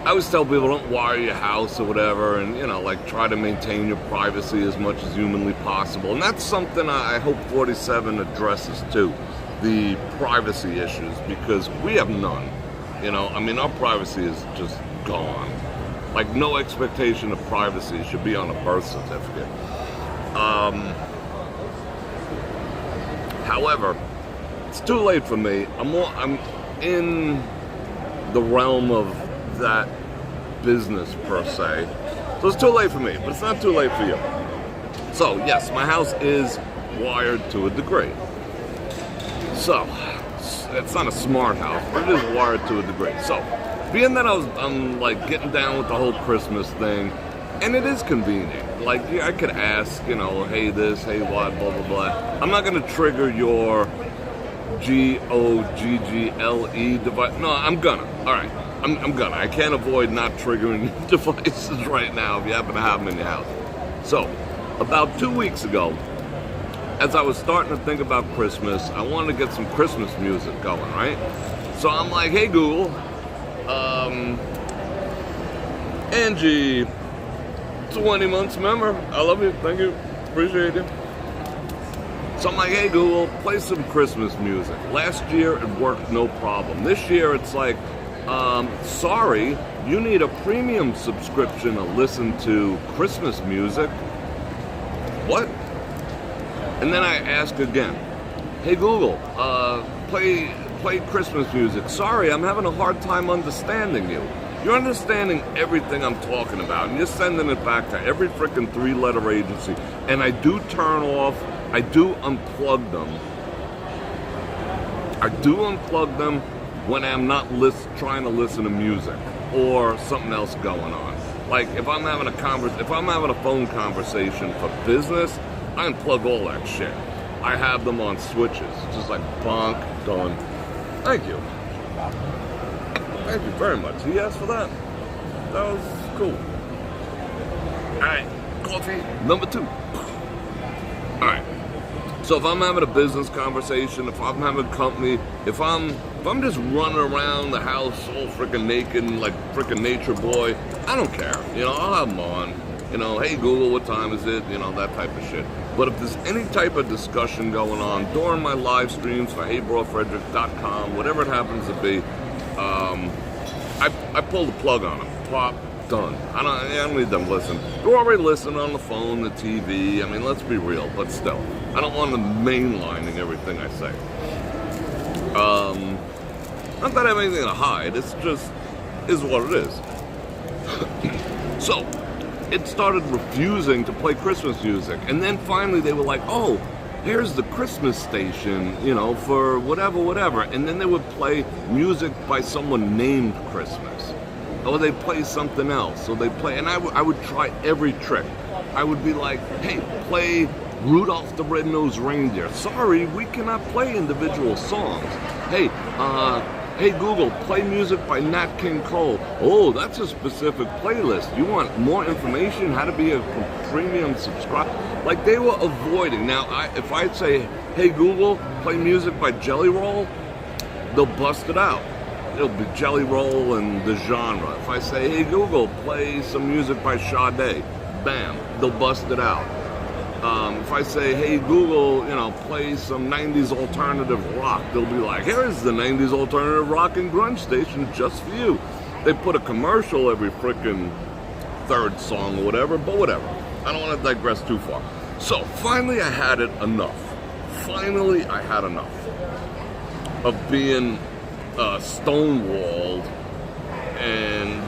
I always tell people don't wire your house or whatever, and, you know, like, try to maintain your privacy as much as humanly possible. And that's something I hope 47 addresses too. the privacy issues, because we have none. You know, I mean, our privacy is just gone. Like, no expectation of privacy should be on a birth certificate. However, it's too late for me. I'm in the realm of that business per se, so it's too late for me, but it's not too late for you. So yes, my house is wired to a degree. So it's not a smart house, but it is wired to a degree. So being that I'm like getting down with the whole Christmas thing, and it is convenient. Like, I could ask, you know, hey this, hey what, blah blah blah. I'm not gonna trigger your GOGGLE device. No, I'm gonna. All right, I'm gonna. I can't avoid not triggering devices right now if you happen to have them in your house. So, about 2 weeks ago, as I was starting to think about Christmas, I wanted to get some Christmas music going, right? So I'm like, hey Google, Angie, 20 months member. I love you. Thank you. Appreciate you. So I'm like, hey Google, play some Christmas music. Last year it worked no problem. This year it's like, sorry, you need a premium subscription to listen to Christmas music. What? And then I ask again, hey Google, play Christmas music. Sorry, I'm having a hard time understanding you. You're understanding everything I'm talking about, and you're sending it back to every frickin' 3-letter agency. And I do turn off, I do unplug them. I do unplug them when I'm not trying to listen to music or something else going on. Like if I'm having a phone conversation for business, I unplug all that shit. I have them on switches, just like bonk, done. Thank you. Thank you very much. He asked for that. That was cool. Alright, coffee number 2. Alright. So if I'm having a business conversation, if I'm having a company, if I'm just running around the house all freaking naked like freaking nature boy, I don't care. You know, I'll have them on. You know, hey Google, what time is it? You know, that type of shit. But if there's any type of discussion going on during my live streams for brorfredrik.com, whatever it happens to be, I pull the plug on them. Pop, done. I don't need them listening. They're already listening on the phone, the TV. I mean, let's be real, but still. I don't want them mainlining everything I say. Not that I have anything to hide. It's just, is what it is. So, it started refusing to play Christmas music. And then finally they were like, oh, here's the Christmas station, you know, for whatever. And then they would play music by someone named Christmas. Or they'd play something else. So they play, and I would try every trick. I would be like, hey, play Rudolph the Red-Nosed Reindeer. Sorry, we cannot play individual songs. Hey, hey Google, play music by Nat King Cole. Oh, that's a specific playlist. You want more information, how to be a premium subscriber? Like, they were avoiding. Now, if I'd say, hey Google, play music by Jelly Roll, they'll bust it out. It'll be Jelly Roll and the genre. If I say, hey Google, play some music by Sade, bam, they'll bust it out. If I say, hey Google, you know, play some 90s alternative rock, they'll be like, here's the 90s alternative rock and grunge station just for you. They put a commercial every frickin' third song or whatever, but whatever. I don't want to digress too far. So finally I had it enough. Finally I had enough of being stonewalled, and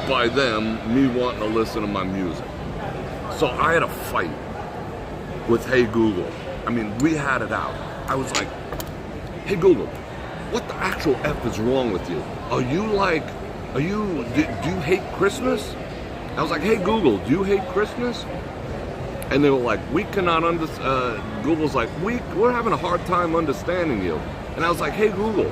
by them, me wanting to listen to my music. So I had a fight with Hey Google. I mean, we had it out. I was like, hey Google, what the actual F is wrong with you? Do you hate Christmas? I was like, hey Google, do you hate Christmas? And they were like, we cannot understand, Google's like, we're having a hard time understanding you. And I was like, hey Google,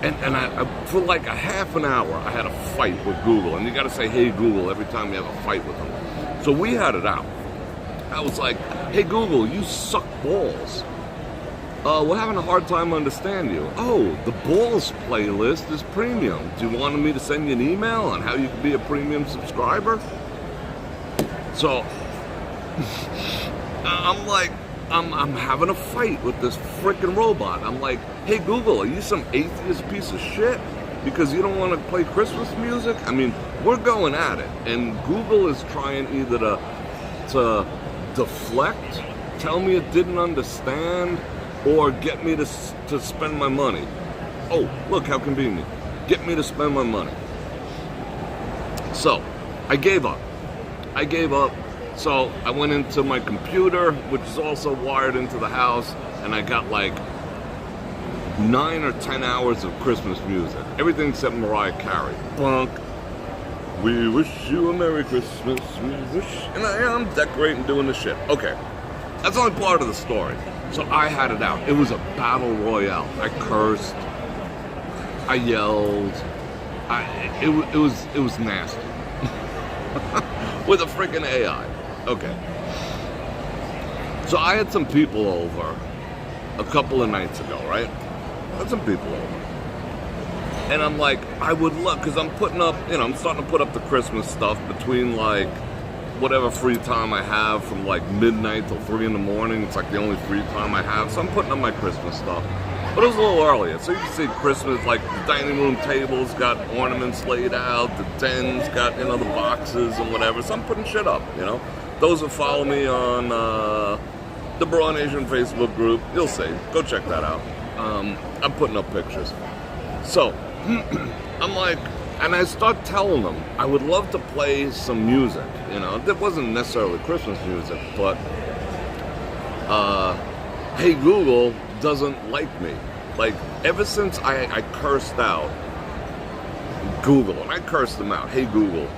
and I for like a half an hour, I had a fight with Google. And you gotta say, hey Google, every time you have a fight with them. So we had it out. I was like, hey Google, you suck balls. We're having a hard time understanding you. Oh, the balls playlist is premium. Do you want me to send you an email on how you can be a premium subscriber? So, I'm like, I'm having a fight with this freaking robot. I'm like, hey Google, are you some atheist piece of shit? Because you don't want to play Christmas music? I mean, we're going at it. And Google is trying either to deflect, tell me it didn't understand, or get me to spend my money. Oh, look how convenient. Get me to spend my money. So, I gave up. So I went into my computer, which is also wired into the house, and I got like 9 or 10 hours of Christmas music. Everything except Mariah Carey. Bonk. We wish you a Merry Christmas. We wish... And I am decorating, doing the shit. Okay. That's only part of the story. So I had it out. It was a battle royale. I cursed. I yelled. It was nasty. With a freaking AI. Okay. So I had some people over a couple of nights ago, right? I had some people over. And I'm like, I would love, because I'm putting up, I'm starting to put up the Christmas stuff between like whatever free time I have from like midnight till 3 in the morning. It's like the only free time I have. So I'm putting up my Christmas stuff. But it was a little earlier. So you can see Christmas, like the dining room tables got ornaments laid out. The dens got, the boxes and whatever. So I'm putting shit up, Those who follow me on the Bror Nation Facebook group, you'll see. Go check that out. I'm putting up pictures. So, I'm like, and I start telling them, I would love to play some music, That wasn't necessarily Christmas music, but, hey Google doesn't like me. Like, ever since I cursed out Google, and I cursed them out, hey Google,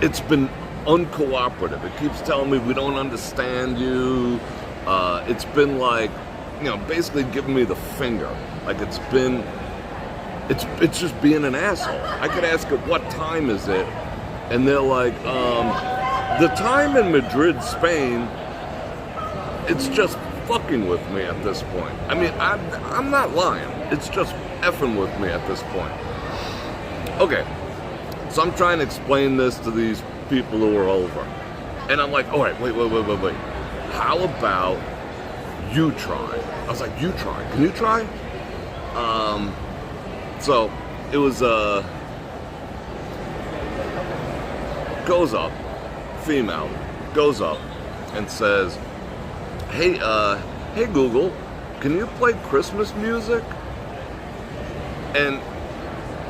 it's been uncooperative. It keeps telling me we don't understand you. It's been like, basically giving me the finger. Like it's just being an asshole. I could ask it, what time is it? And they're like, the time in Madrid, Spain, it's just fucking with me at this point. I mean, I'm not lying. It's just effing with me at this point. Okay. So I'm trying to explain this to these people who are over. And I'm like, all right, wait. How about you try? I was like, you try. Can you try? So it was, goes up, female, goes up and says, hey Google, can you play Christmas music? And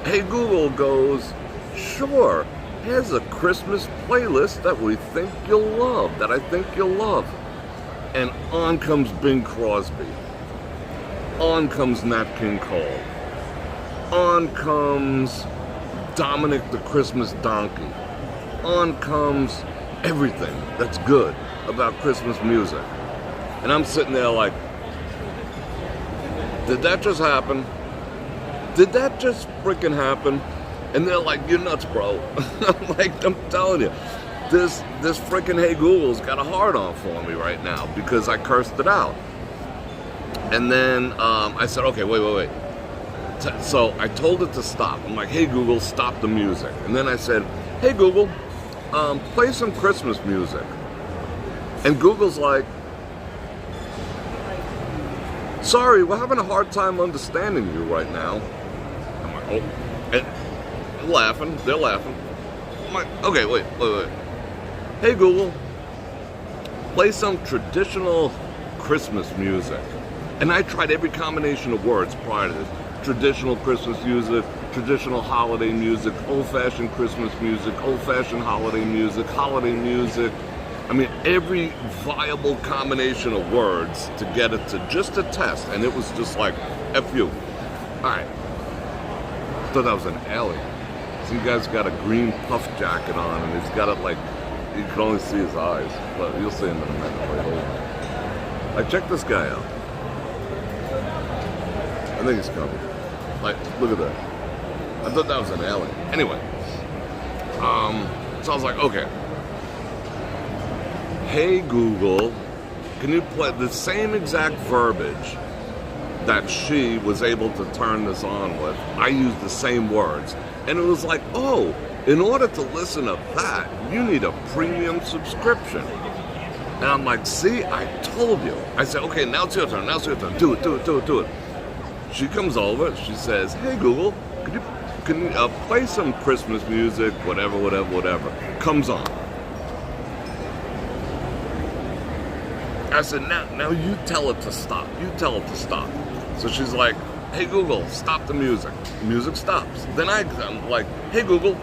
hey Google goes, sure, here's a Christmas playlist that we think you'll love, that I think you'll love. And on comes Bing Crosby. On comes Nat King Cole. On comes Dominic the Christmas Donkey. On comes everything that's good about Christmas music. And I'm sitting there like, did that just happen? Did that just freaking happen? And they're like, you're nuts, bro. I'm like, I'm telling you, this freaking Hey Google's got a hard on for me right now because I cursed it out. And then I said, okay, wait. So I told it to stop. I'm like, hey Google, stop the music. And then I said, hey Google, play some Christmas music. And Google's like, sorry, we're having a hard time understanding you right now. I'm like, oh. And they're laughing. I'm like, okay, wait. Hey Google, play some traditional Christmas music. And I tried every combination of words prior to this. Traditional Christmas music, traditional holiday music, old-fashioned Christmas music, old-fashioned holiday music. I mean, every viable combination of words to get it to just a test. And it was just like, F you. All right. I thought that was an alien. Some guy's got a green puff jacket on, and he's got it like, you can only see his eyes. But you'll see him in a minute. Wait, hold on. Like, check this guy out. I think he's coming. Like, look at that. I thought that was an alien. Anyway. So I was like, okay. Hey Google, can you play the same exact verbiage that she was able to turn this on with? I used the same words. And it was like, oh, in order to listen to that, you need a premium subscription. And I'm like, see, I told you. I said, okay, now it's your turn. Now it's your turn. Do it. She comes over. She says, hey, Google, can you play some Christmas music, whatever. Comes on. I said, now you tell it to stop. So she's like, hey, Google, stop the music. Music stops. Then I'm like, hey, Google,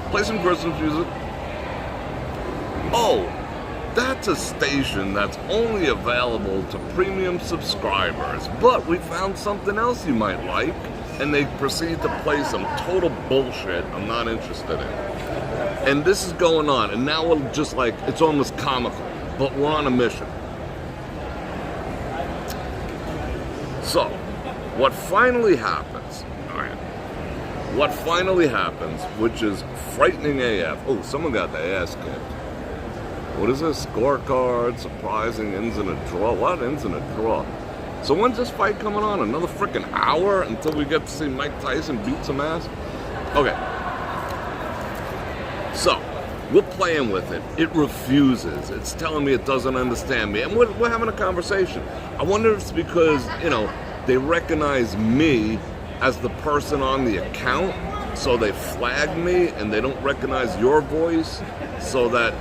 play some Christmas music. Oh, that's a station that's only available to premium subscribers. But we found something else you might like. And they proceed to play some total bullshit I'm not interested in. And this is going on. And now we're just like, it's almost comical. But we're on a mission. So, what finally happens, which is frightening AF. Oh, someone got the ass kicked. What is this? Scorecard, surprising, ends in a draw. What ends in a draw? So when's this fight coming on? Another freaking hour until we get to see Mike Tyson beat some ass? Okay. So, we're playing with it. It refuses. It's telling me it doesn't understand me. And we're having a conversation. I wonder if it's because, they recognize me as the person on the account, so they flag me, and they don't recognize your voice, so that,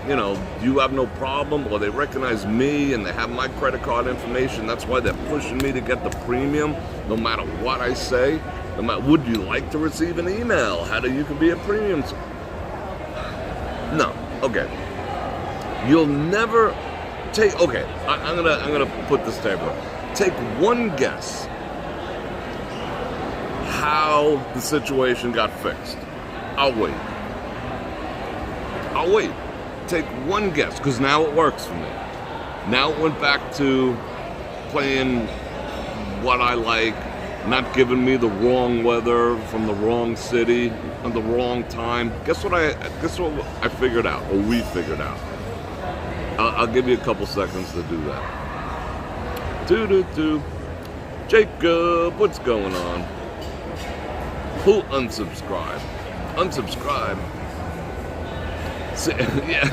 you have no problem, or they recognize me and they have my credit card information. That's why they're pushing me to get the premium, no matter what I say. No matter, would you like to receive an email? You can be a premium. No, okay. You'll never take. Okay, I'm gonna put this table. Take one guess how the situation got fixed. I'll wait. Take one guess, because now it works for me. Now it went back to playing what I like, not giving me the wrong weather from the wrong city at the wrong time. Guess what I figured out, or we figured out. I'll give you a couple seconds to do that. Jacob, what's going on? Who unsubscribed? Unsubscribe. Yeah.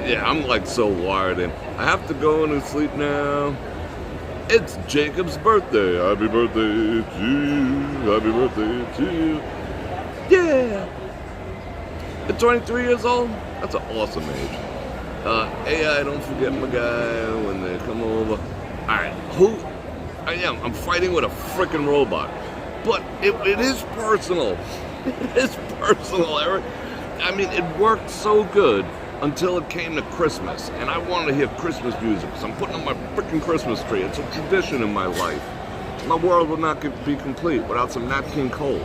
Yeah, I'm like so wired in. I have to go to sleep now. It's Jacob's birthday. Happy birthday to you. Happy birthday to you. Yeah. At 23 years old, that's an awesome age. AI, don't forget my guy when they come over. Alright, I'm fighting with a freaking robot. But it is personal. It is personal, Eric. I mean, it worked so good until it came to Christmas. And I wanted to hear Christmas music, so I'm putting on my freaking Christmas tree. It's a tradition in my life. My world would not be complete without some Nat King Cole.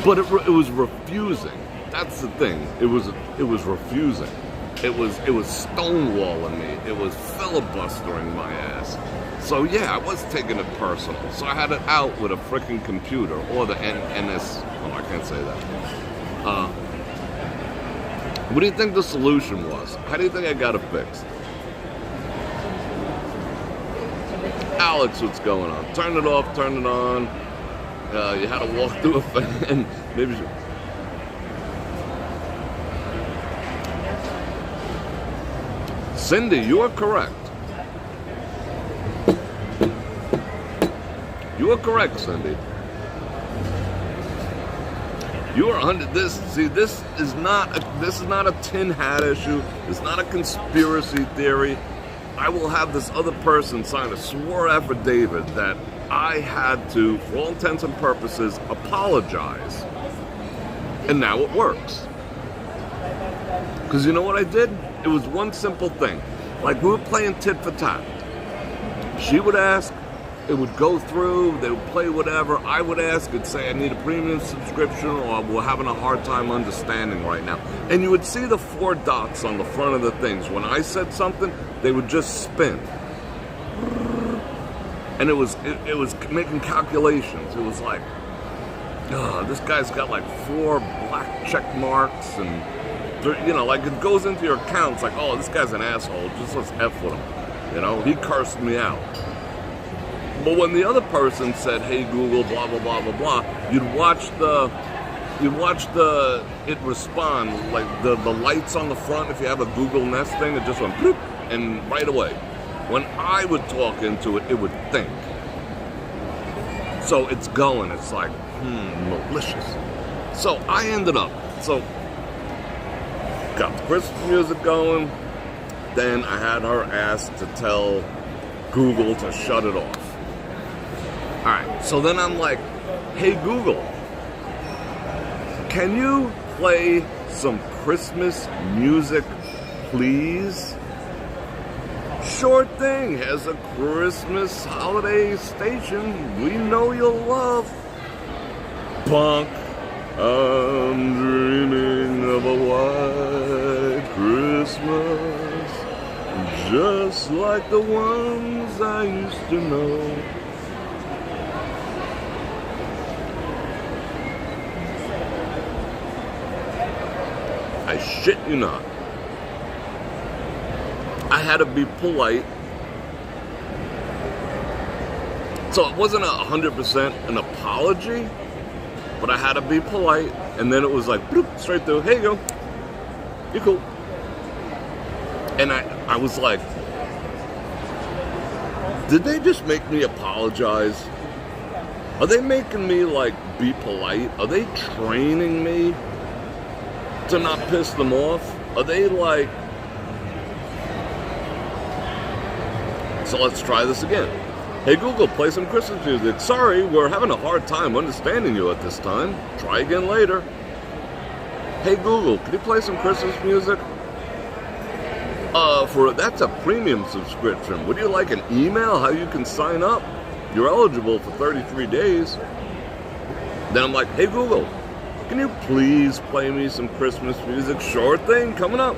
But it was refusing. That's the thing. It was refusing. It was stonewalling me. It was filibustering my ass. So yeah, I was taking it personal. So I had it out with a freaking computer or the NS. Oh, I can't say that. What do you think the solution was? How do you think I got it fixed? Alex, what's going on? Turn it off, turn it on. You had to walk through a fan. Maybe. Cindy, you are correct. You are correct, Cindy. You are under this. See, this is not a tin hat issue. It's not a conspiracy theory. I will have this other person sign a swore affidavit that I had to, for all intents and purposes, apologize. And now it works. Because you know what I did? It was one simple thing. Like we were playing tit for tat. She would ask, it would go through, they would play whatever. I would ask, it'd say I need a premium subscription or we're having a hard time understanding right now. And you would see the 4 dots on the front of the things. When I said something, they would just spin. And it was making calculations. It was like, this guy's got like 4 black check marks and, like it goes into your account. It's like, oh, this guy's an asshole. Just let's F with him. He cursed me out. But when the other person said, "Hey Google," blah blah blah blah blah, you'd watch it respond, like the lights on the front. If you have a Google Nest thing, it just went bloop, and right away. When I would talk into it, it would think. So it's going. It's like malicious. So I ended up got the Christmas music going. Then I had her ask to tell Google to shut it off. Alright, so then I'm like, "Hey Google, can you play some Christmas music, please?" "Sure thing, has a Christmas holiday station we know you'll love." Bonk. "I'm dreaming of a white Christmas, just like the ones I used to know." I shit you not. I had to be polite. So it wasn't 100% an apology, but I had to be polite. And then it was like, bloop, straight through, "Hey, you go. You're cool." And I was like, did they just make me apologize? Are they making me, like, be polite? Are they training me to not piss them off? Are they like... So let's try this again. "Hey Google, play some Christmas music. Sorry, we're having a hard time understanding you at this time. Try again later." "Hey Google, can you play some Christmas music? That's a premium subscription. Would you like an email how you can sign up? You're eligible for 33 days. Then I'm like, "Hey Google, can you please play me some Christmas music?" "Sure thing, coming up."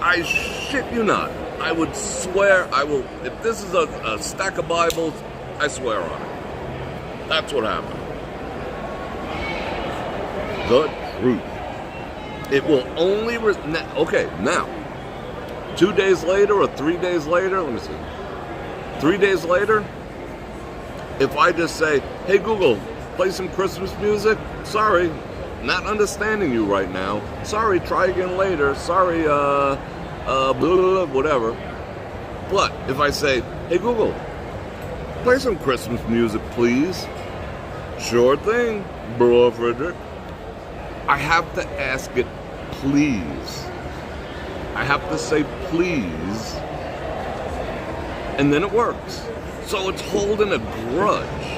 I shit you not. I would swear, if this is a stack of Bibles, I swear on it. That's what happened. The truth. It will only, okay, now, 2 days later or 3 days later, let me see. 3 days later, if I just say, "Hey Google, play some Christmas music. Sorry, not understanding you right now. Sorry, try again later. Sorry, blah, blah, blah, whatever." But if I say, "Hey Google, play some Christmas music, please." "Sure thing, Bror Fredrik." I have to ask it, please. I have to say please, and then it works. So it's holding a grudge.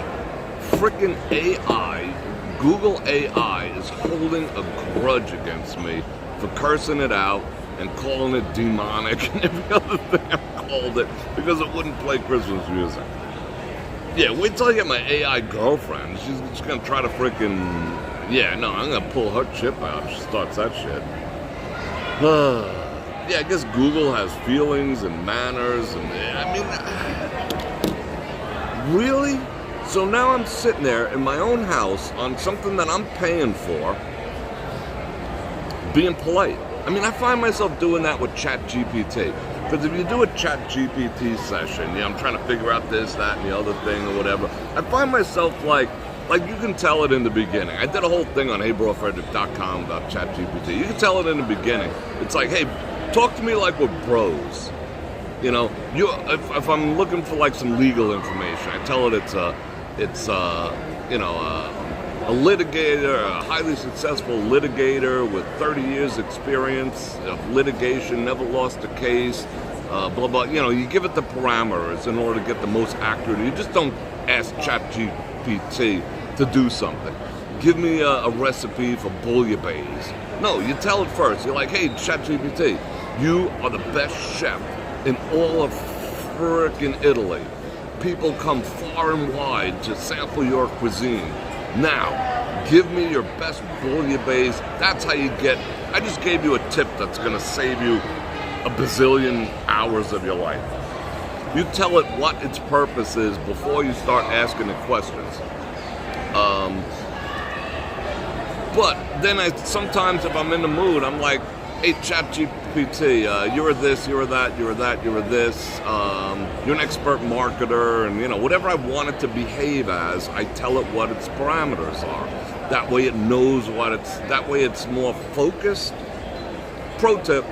Frickin' AI, Google AI is holding a grudge against me for cursing it out and calling it demonic and every other thing I've called it because it wouldn't play Christmas music. Yeah, wait till I get my AI girlfriend. She's just gonna try to frickin'... Yeah, no, I'm gonna pull her chip out if she starts that shit. Yeah, I guess Google has feelings and manners and... Really? So now I'm sitting there in my own house on something that I'm paying for, being polite. I find myself doing that with ChatGPT. Because if you do a ChatGPT session, I'm trying to figure out this, that, and the other thing or whatever, I find myself like you can tell it in the beginning. I did a whole thing on heybrofredrik.com about ChatGPT. You can tell it in the beginning. It's like, hey, talk to me like we're bros. If I'm looking for like some legal information, I tell it it's a litigator, a highly successful litigator with 30 years experience of litigation, never lost a case, blah, blah. You give it the parameters in order to get the most accurate. You just don't ask ChatGPT to do something. Give me a recipe for bouillabaisse. No, you tell it first. You're like, hey, ChatGPT, you are the best chef in all of frickin' Italy. People come far and wide to sample your cuisine. Now, give me your best bouillabaisse. That's how you get... I just gave you a tip that's going to save you a bazillion hours of your life. You tell it what its purpose is before you start asking it questions. But then sometimes if I'm in the mood, I'm like, hey, ChatGPT, you were this, you were that, you were that, you were this. You're an expert marketer, and, you know, whatever I want it to behave as, I tell it what its parameters are. That way it knows what that way it's more focused. Pro tip.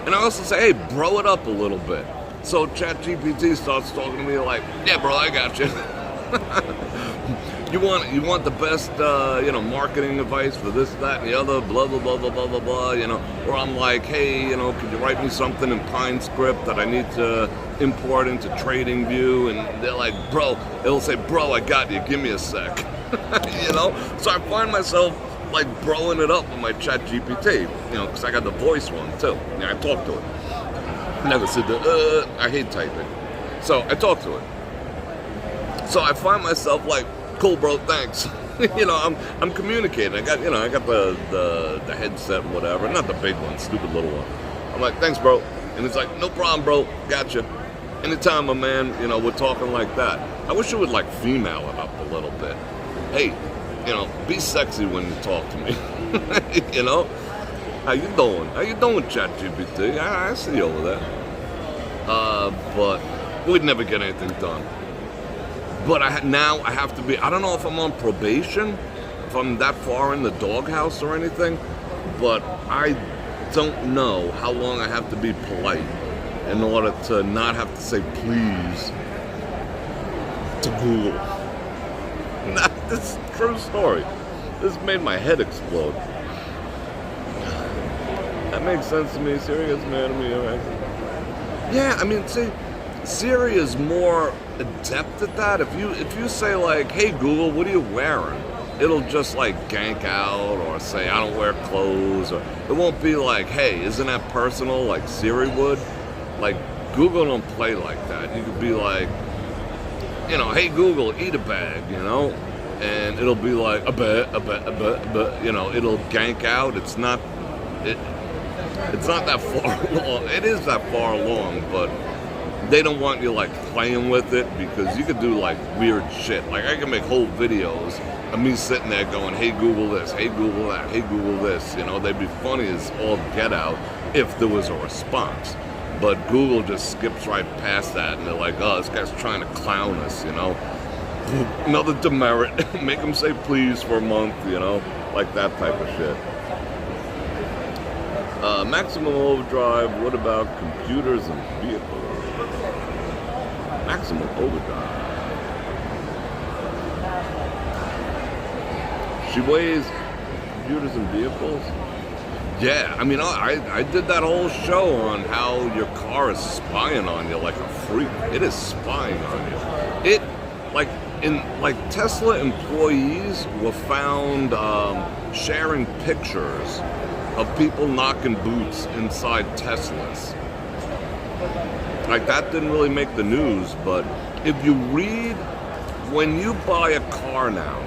And I also say, hey, bro it up a little bit. So ChatGPT starts talking to me like, yeah, bro, I got you. You want the best, marketing advice for this, that, and the other, blah, blah, blah, blah, blah, blah, blah, Or I'm like, hey, could you write me something in Pine script that I need to import into TradingView? And they're like, bro, it'll say, bro, I got you, give me a sec. So I find myself like broing it up with my ChatGPT, because I got the voice one too. I talk to it. Never said I hate typing. So I talk to it. So I find myself like, cool, bro, thanks. I'm communicating. I got the headset, whatever, not the big one, stupid little one. I'm like, thanks, bro. And it's like, no problem, bro, gotcha. Anytime, my man, we're talking like that. I wish you would like female it up a little bit. Hey, be sexy when you talk to me. How you doing? How you doing, ChatGPT? I see you over there. But we'd never get anything done. But now I have to be, I don't know if I'm on probation, if I'm that far in the doghouse or anything, but I don't know how long I have to be polite in order to not have to say please to Google. This is a true story. This made my head explode. That makes sense to me. Siri gets mad at me. Yeah, I mean, see, Siri is more adept at that. If you say like, hey Google, what are you wearing? It'll just like gank out or say I don't wear clothes, or it won't be like, hey, isn't that personal like Siri would? Like Google don't play like that. You could be like, hey Google, eat a bag, and it'll be like a bit, it'll gank out. It's not that far along. It is that far along, but they don't want you like playing with it, because you could do like weird shit. Like I can make whole videos of me sitting there going, hey Google this, hey Google that, hey Google this. They'd be funny as all get out if there was a response. But Google just skips right past that, and they're like, oh, this guy's trying to clown us, Another demerit. Make them say please for a month, like that type of shit. Maximum overdrive, what about computers and vehicles? Maximum overdrive. She weighs computers and vehicles? Yeah, I mean, I did that whole show on how your car is spying on you like a freak. It is spying on you. Tesla employees were found sharing pictures of people knocking boots inside Teslas. Like, that didn't really make the news, but if you read, when you buy a car now,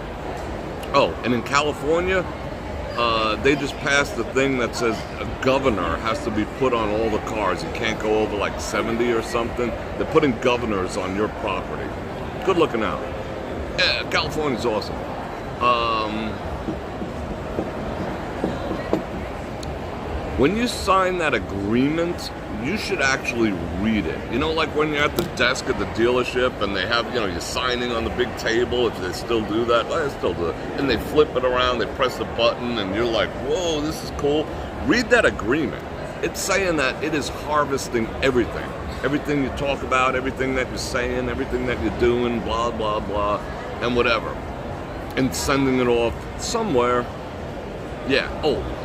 and in California, they just passed the thing that says a governor has to be put on all the cars. You can't go over like 70 or something. They're putting governors on your property. Good looking out. Yeah, California's awesome. When you sign that agreement, you should actually read it. Like when you're at the desk at the dealership and they have, you're signing on the big table, if they still do that, they still do it. And they flip it around, they press the button, and you're like, whoa, this is cool. Read that agreement. It's saying that it is harvesting everything. Everything you talk about, everything that you're saying, everything that you're doing, blah, blah, blah, and whatever. And sending it off somewhere. Yeah,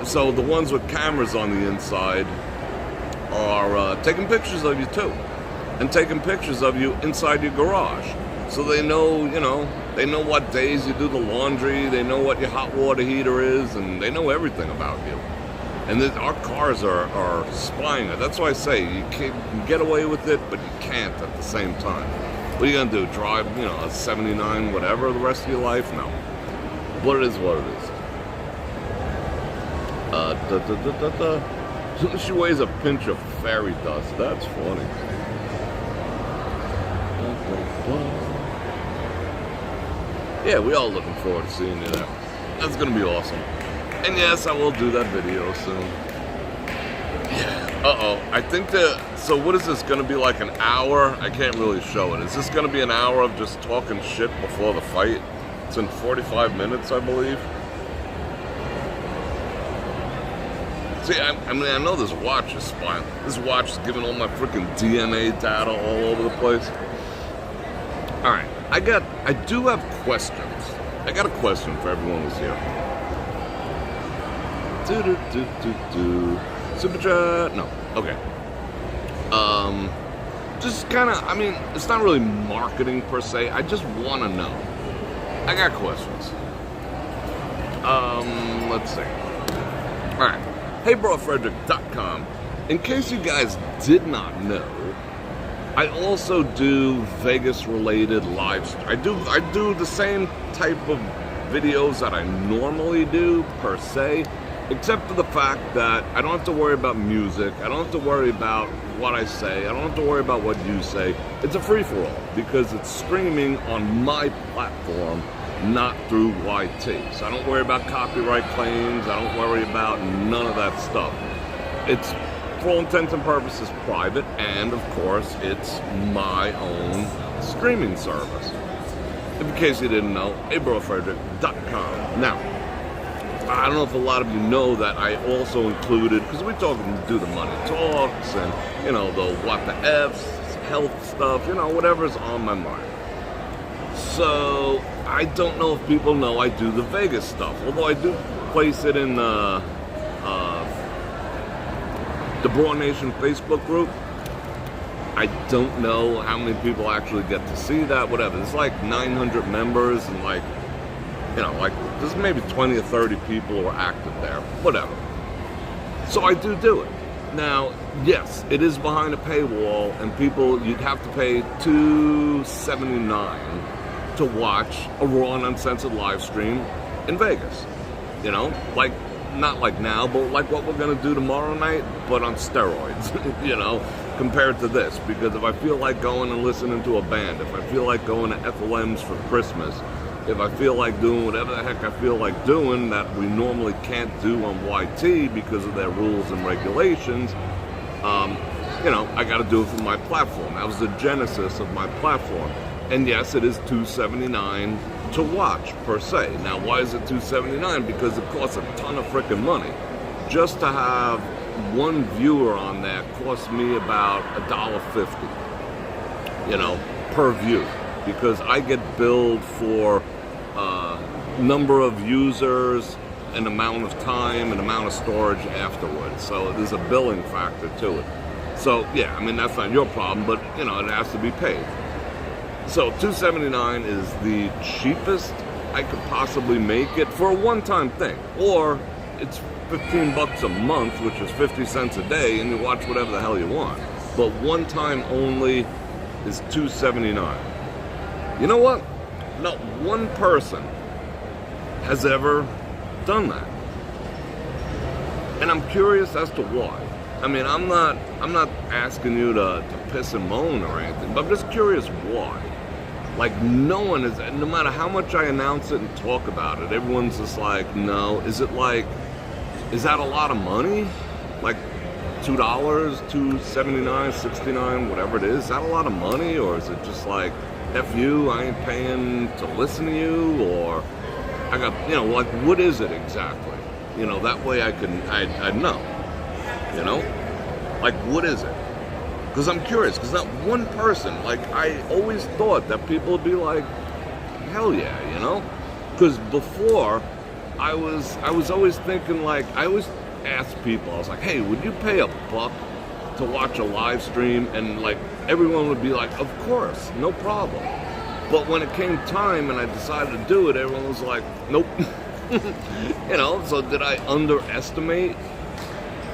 so the ones with cameras on the inside are taking pictures of you too, and taking pictures of you inside your garage, so they know, they know what days you do the laundry, they know what your hot water heater is, and they know everything about you. And our cars are spying it. That's why I say you can get away with it, but you can't at the same time. What are you gonna do? Drive, a 79 whatever the rest of your life? No. What it is, what it is. She weighs a pinch of fairy dust. That's funny. Yeah, we all looking forward to seeing you there. That's gonna be awesome. And yes, I will do that video soon. I think so what is this going to be, like an hour? I can't really show it. Is this going to be an hour of just talking shit before the fight? It's in 45 minutes, I believe. See, I mean, I know this watch is spying. This watch is giving all my freaking DNA data all over the place. Alright, I do have questions. I got a question for everyone who's here. Super chat. No. Okay. Just kind of, I mean, it's not really marketing per se. I just want to know. I got questions. Let's see. Alright. HeyBrorFredrik.com. In case you guys did not know, I also do Vegas-related live. I do the same type of videos that I normally do per se, except for the fact that I don't have to worry about music. I don't have to worry about what I say. I don't have to worry about what you say. It's a free-for-all because it's streaming on my platform, not through YT. So I don't worry about copyright claims. I don't worry about none of that stuff. It's, for all intents and purposes, private, and of course, it's my own streaming service. In case you didn't know, HeyBrorFredrik.com. Now, I don't know if a lot of you know that I also included, because we do the money talks and, you know, the what the F's, health stuff, you know, whatever's on my mind. So, I don't know if people know I do the Vegas stuff, although I do place it in the Bror Nation Facebook group. I don't know how many people actually get to see that, whatever. There's like 900 members and like, you know, like there's maybe 20 or 30 people who are active there, whatever. So I do it. Now, yes, it is behind a paywall and you'd have to pay $2.79 to watch a raw and uncensored live stream in Vegas. You know, like, not like now, but like what we're gonna do tomorrow night, but on steroids, you know, compared to this. Because if I feel like going and listening to a band, if I feel like going to FLM's for Christmas, if I feel like doing whatever the heck I feel like doing that we normally can't do on YT because of their rules and regulations, you know, I gotta do it for my platform. That was the genesis of my platform. And yes, it is $2.79 to watch per se. Now, why is it $2.79? Because it costs a ton of freaking money. Just to have one viewer on there costs me about $1.50, you know, per view. Because I get billed for number of users, an amount of time, an amount of storage afterwards. So there's a billing factor to it. So yeah, I mean, that's not your problem, but you know, it has to be paid. So $2.79 is the cheapest I could possibly make it for a one-time thing. Or it's $15 a month, which is 50 cents a day, and you watch whatever the hell you want. But one time only is $2.79. You know what? Not one person has ever done that. And I'm curious as to why. I mean, I'm not asking you to piss and moan or anything, but I'm just curious why. Like, no one is, no matter how much I announce it and talk about it, everyone's just like, no. Is it like, is that a lot of money? Like $2, $2.79, $69, whatever it is that a lot of money? Or is it just like, F you, I ain't paying to listen to you? Or I got, you know, like, what is it exactly? You know, that way I'd know. You know? Like, what is it? Because I'm curious, because not one person, like, I always thought that people would be like, hell yeah, you know? Because before, I was always thinking, like, I always asked people, I was like, hey, would you pay $1 to watch a live stream? And, like, everyone would be like, of course, no problem. But when it came time and I decided to do it, everyone was like, nope. You know, so did I underestimate,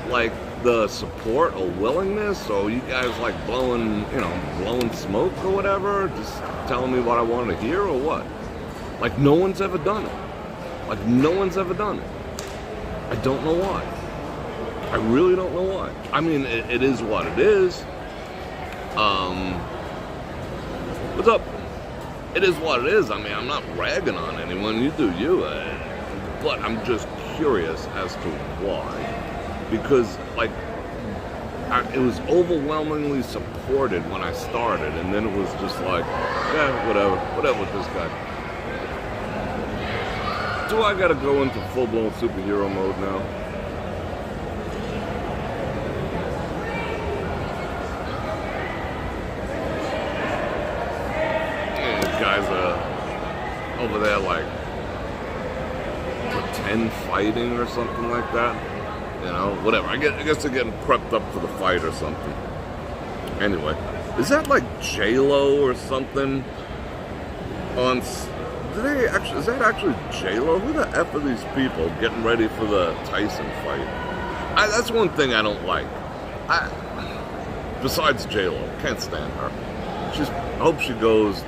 like, the support or willingness, or you guys like blowing smoke or whatever, just telling me what I wanted to hear, or what? Like, no one's ever done it. Like, no one's ever done it. I don't know why. I really don't know why. I mean, it is what it is. What's up? It is what it is. I mean, I'm not ragging on anyone. You do you. But I'm just curious as to why. Because, like, it was overwhelmingly supported when I started, and then it was just like, yeah, whatever with this guy. Do I gotta go into full-blown superhero mode now? Yeah, these guys are over there like pretend fighting or something like that. You know, whatever. I guess they're getting prepped up for the fight or something. Anyway, is that like J-Lo or something? Is that actually J-Lo? Who the F are these people getting ready for the Tyson fight? That's one thing I don't like. Besides J-Lo, can't stand her. I hope she goes,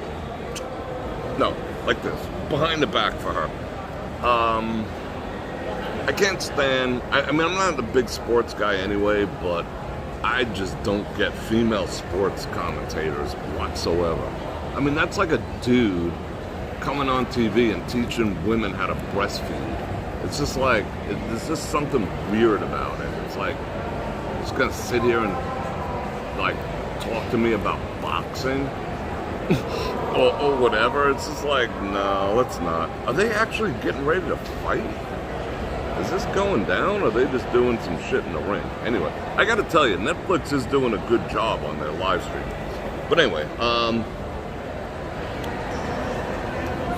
no, like this, behind the back for her. I can't stand, I mean, I'm not a big sports guy anyway, but I just don't get female sports commentators whatsoever. I mean, that's like a dude coming on TV and teaching women how to breastfeed. It's just like, there's just something weird about it. It's like, just gonna sit here and like talk to me about boxing or whatever. It's just like, no, let's not. Are they actually getting ready to fight? Is this going down, or are they just doing some shit in the ring? Anyway, I gotta tell you, Netflix is doing a good job on their live stream. But anyway,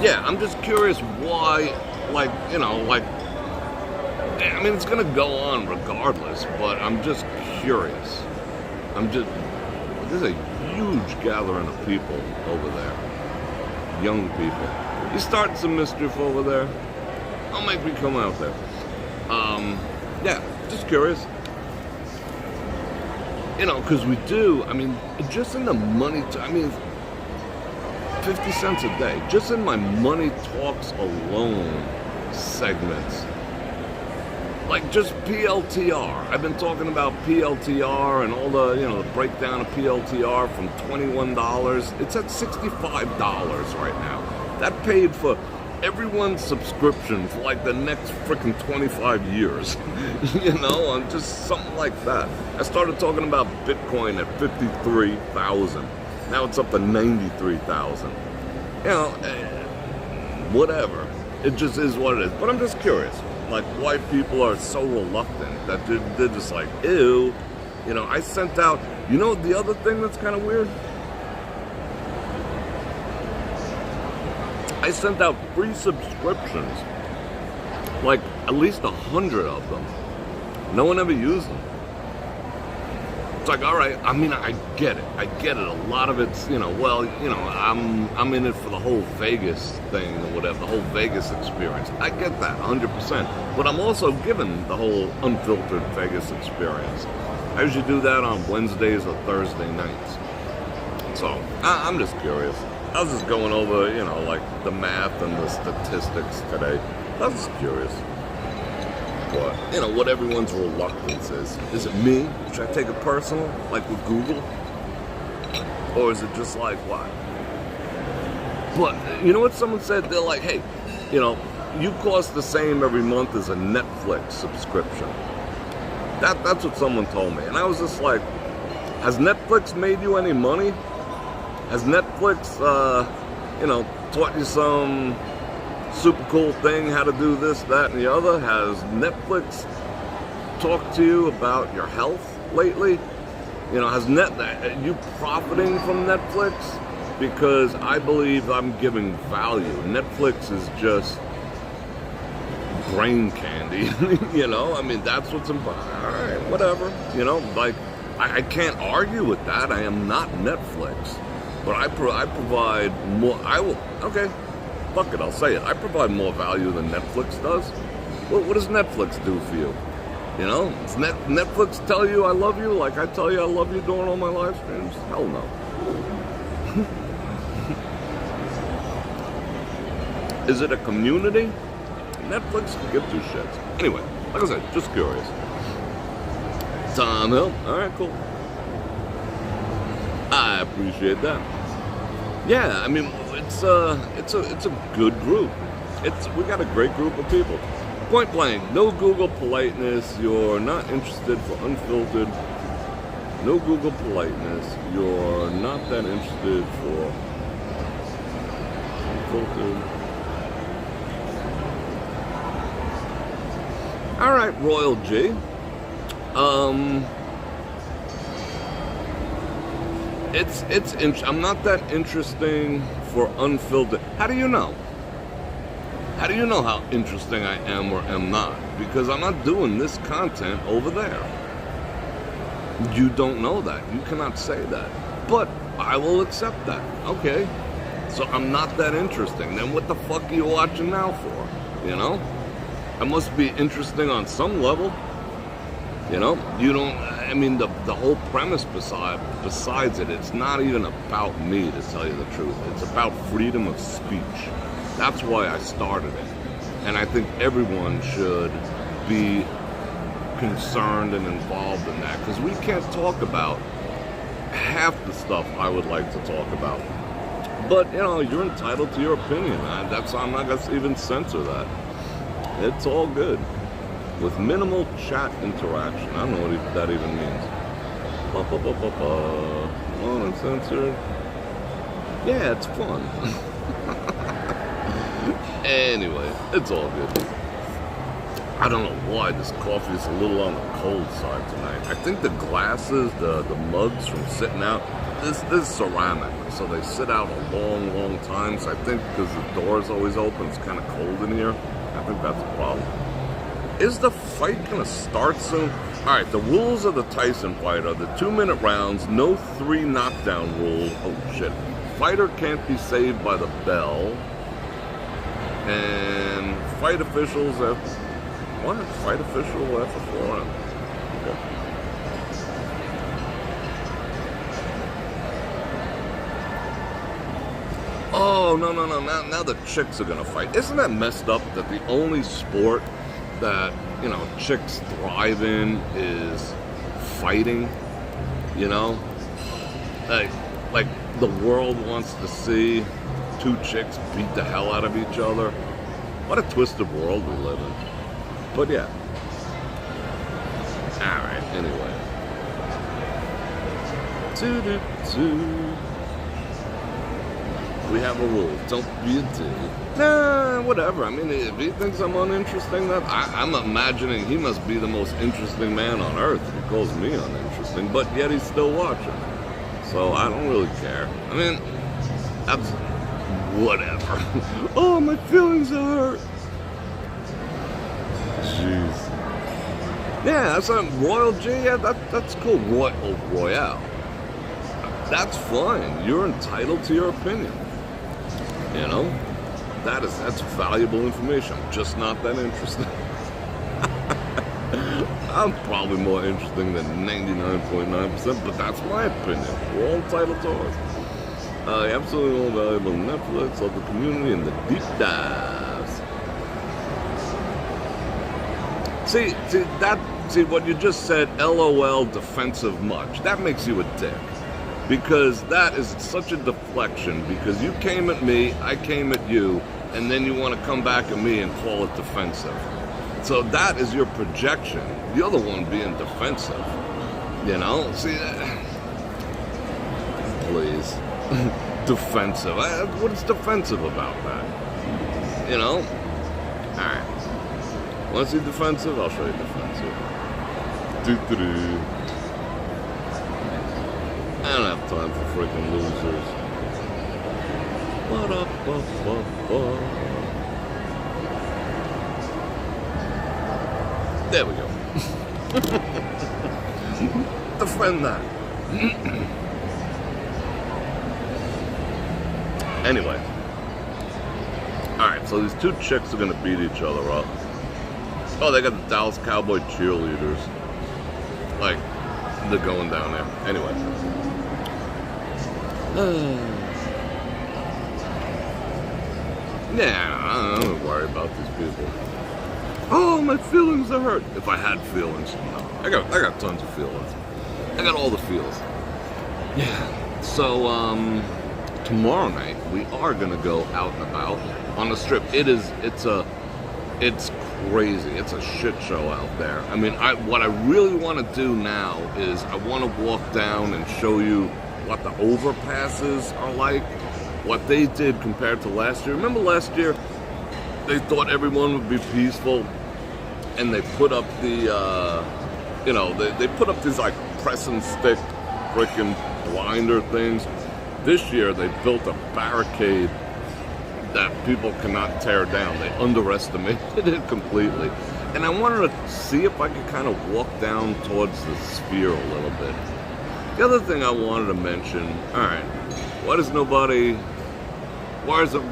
yeah, I'm just curious why, like, you know, like, I mean, it's gonna go on regardless, but I'm just curious. There's a huge gathering of people over there. Young people. You starting some mischief over there? I'll make me come out there. Yeah, just curious. You know, because we do, I mean, just in the money, I mean, 50 cents a day, just in my Money Talks alone segments. Like just PLTR. I've been talking about PLTR and all the, you know, the breakdown of PLTR from $21. It's at $65 right now. That paid for everyone's subscription for like the next freaking 25 years. You know, on just something like that. I started talking about Bitcoin at 53,000. Now it's up to 93,000. You know, whatever. It just is what it is. But I'm just curious, like why people are so reluctant that they're just like, ew. You know, I sent out, you know, the other thing that's kind of weird? I sent out free subscriptions, like at least 100 of them. No one ever used them. It's like, all right, I mean, I get it. A lot of it's, you know, well, you know, I'm in it for the whole Vegas thing or whatever, the whole Vegas experience. I get that 100%. But I'm also given the whole unfiltered Vegas experience. I usually do that on Wednesdays or Thursday nights. So I'm just curious. I was just going over, you know, like the math and the statistics today. I was just curious. What, you know, what everyone's reluctance is. Is it me? Should I take it personal, like with Google? Or is it just like, what? But, you know what someone said? They're like, hey, you know, you cost the same every month as a Netflix subscription. That's what someone told me. And I was just like, has Netflix made you any money? Has Netflix, you know, taught you some super cool thing, how to do this, that, and the other? Has Netflix talked to you about your health lately? You know, are you profiting from Netflix? Because I believe I'm giving value. Netflix is just brain candy, you know? I mean, that's what's important. All right, whatever. You know, like, I can't argue with that. I am not Netflix. But I provide more, okay, fuck it, I'll say it. I provide more value than Netflix does. What does Netflix do for you? You know, does Netflix tell you I love you like I tell you I love you during all my live streams? Hell no. Is it a community? Netflix can give two shits. Anyway, like I said, just curious. Tom Hill, alright, cool. I appreciate that. Yeah, I mean, it's a good group. We got a great group of people. Point blank, no Google politeness. You're not interested for unfiltered. No Google politeness. You're not that interested for unfiltered. All right, Royal G. I'm not that interesting for unfiltered. How do you know? How do you know how interesting I am or am not? Because I'm not doing this content over there. You don't know that. You cannot say that. But I will accept that. Okay. So I'm not that interesting. Then what the fuck are you watching now for? You know? I must be interesting on some level. You know? You don't, I mean, the whole premise besides it, it's not even about me, to tell you the truth. It's about freedom of speech. That's why I started it. And I think everyone should be concerned and involved in that, because we can't talk about half the stuff I would like to talk about. But, you know, you're entitled to your opinion. I'm not going to even censor that. It's all good. With minimal chat interaction. I don't know what that even means. Uncensored. Yeah, it's fun. Anyway, it's all good. I don't know why this coffee is a little on the cold side tonight. I think the glasses, the mugs from sitting out, this is ceramic, so they sit out a long, long time. So I think because the door's always open, it's kind of cold in here. I think that's a problem. Is the fight gonna start soon? All right, the rules of the Tyson fight are the 2-minute rounds, no 3 knockdown rule. Oh shit. Fighter can't be saved by the bell. And fight officials have, what? Fight official after 4 rounds. Okay. Oh, no. Now the chicks are gonna fight. Isn't that messed up that the only sport that, you know, chicks thrive in is fighting? You know? Like the world wants to see 2 chicks beat the hell out of each other. What a twisted world we live in. But yeah. Alright, anyway. We have a rule. Don't be a dick. Nah, whatever. I mean, if he thinks I'm uninteresting, I'm imagining he must be the most interesting man on earth. He calls me uninteresting, but yet he's still watching. So I don't really care. I mean, that's whatever. Oh, my feelings are hurt. Jeez. Yeah, that's a Royal G. Yeah, that's cool. Royale. That's fine. You're entitled to your opinion. You know, that's valuable information. I'm just not that interesting. I'm probably more interesting than 99.9%, but that's my opinion. We're all entitled to ours. Absolutely all valuable Netflix, of the community, and the deep dives. See what you just said, LOL defensive much. That makes you a dick. Because that is such a deflection, because you came at me, I came at you, and then you want to come back at me and call it defensive. So that is your projection. The other one being defensive. You know? See, please. Defensive. What is defensive about that? You know? Alright. Want to see defensive? I'll show you defensive. Doo-doo-doo. I don't have time for freaking losers. There we go. Defend that. Anyway. Alright, so these 2 chicks are gonna beat each other up. Oh, they got the Dallas Cowboy cheerleaders. Like, they're going down there. Anyway. Yeah, I don't worry about these people. Oh, my feelings are hurt. If I had feelings, no. I got tons of feelings. I got all the feels. Yeah. So, tomorrow night we are gonna go out and about on the strip. It's crazy. It's a shit show out there. I mean, what I really want to do now is I want to walk down and show you what the overpasses are like, what they did compared to last year. Remember last year, they thought everyone would be peaceful, and they put up the, they put up these like press and stick freaking blinder things. This year, they built a barricade that people cannot tear down. They underestimated it completely. And I wanted to see if I could kind of walk down towards the sphere a little bit. The other thing I wanted to mention, all right, why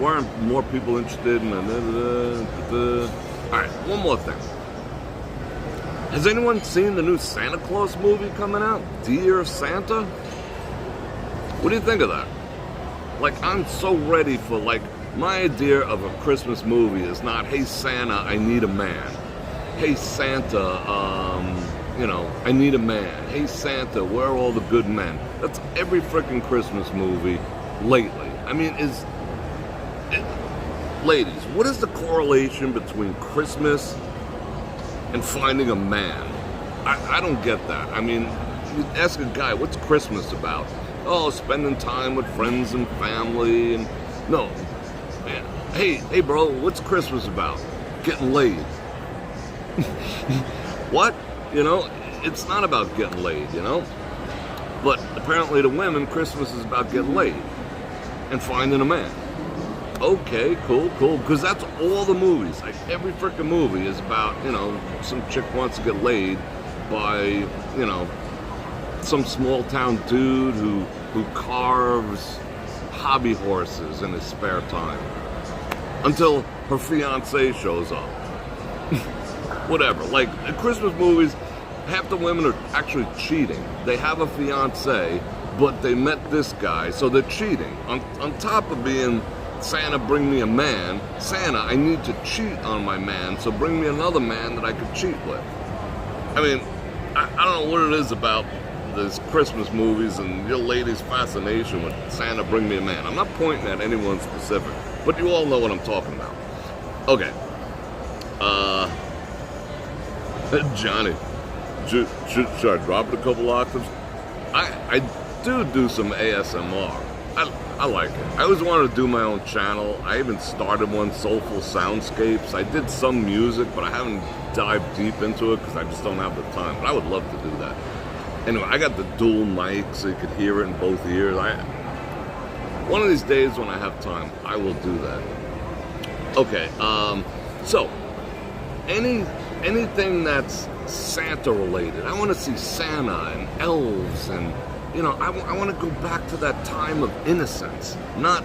aren't more people interested in all right, one more thing. Has anyone seen the new Santa Claus movie coming out? Dear Santa? What do you think of that? Like, I'm so ready for, like, my idea of a Christmas movie is not, hey Santa, I need a man. Hey Santa, I need a man. Hey Santa, where are all the good men? That's every freaking Christmas movie lately. I mean, ladies, what is the correlation between Christmas and finding a man? I don't get that. I mean, you ask a guy, what's Christmas about? Oh, spending time with friends and family, and no, man. Hey, bro, what's Christmas about? Getting laid. What? It's not about getting laid, But apparently to women, Christmas is about getting laid and finding a man. Okay, cool. Because that's all the movies. Like, every freaking movie is about, some chick wants to get laid by, some small town dude who carves hobby horses in his spare time until her fiance shows up. Whatever. Like, in Christmas movies, half the women are actually cheating. They have a fiance, but they met this guy, so they're cheating. On top of being Santa, bring me a man, Santa, I need to cheat on my man, so bring me another man that I could cheat with. I mean, I don't know what it is about these Christmas movies and your lady's fascination with Santa, bring me a man. I'm not pointing at anyone specific, but you all know what I'm talking about. Okay. Johnny, should I drop it a couple octaves? I do some ASMR. I like it. I always wanted to do my own channel. I even started one, Soulful Soundscapes. I did some music, but I haven't dived deep into it because I just don't have the time. But I would love to do that. Anyway, I got the dual mic so you could hear it in both ears. One of these days when I have time, I will do that. Okay, so anything that's Santa related. I want to see Santa and elves and, I want to go back to that time of innocence. Not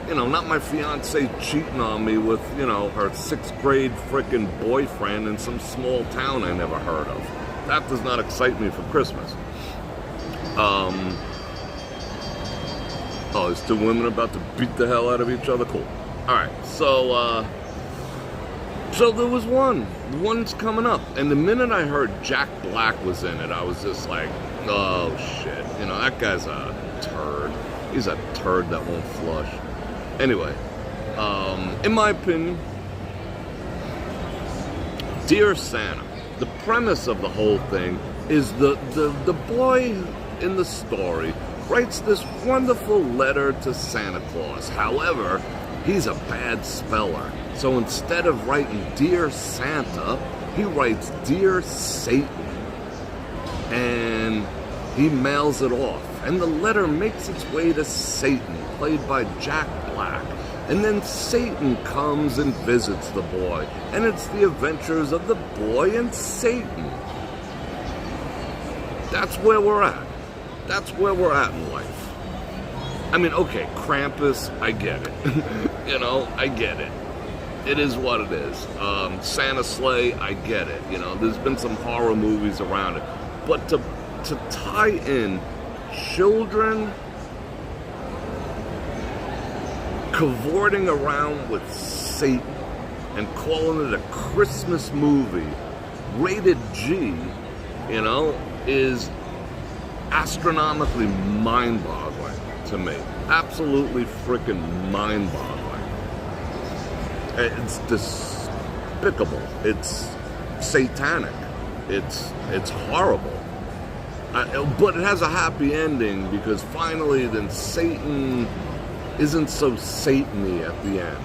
my fiance cheating on me with, her 6th grade frickin' boyfriend in some small town I never heard of. That does not excite me for Christmas. There's 2 women about to beat the hell out of each other. Cool. Alright, so there was one's coming up, and the minute I heard Jack Black was in it, I was just like, oh shit, that guy's a turd. He's a turd that won't flush. Anyway, in my opinion, Dear Santa, the premise of the whole thing is the boy in the story writes this wonderful letter to Santa Claus. However, he's a bad speller. So instead of writing Dear Santa, he writes Dear Satan. And he mails it off. And the letter makes its way to Satan, played by Jack Black. And then Satan comes and visits the boy. And it's the adventures of the boy and Satan. That's where we're at. That's where we're at in life. I mean, okay, Krampus, I get it. I get it. It is what it is. Santa Sleigh, I get it. There's been some horror movies around it. But to tie in children cavorting around with Satan and calling it a Christmas movie, rated G, is astronomically mind-boggling to me. Absolutely freaking mind-boggling. It's despicable. It's satanic. It's horrible. But it has a happy ending because finally then Satan isn't so Satan-y at the end.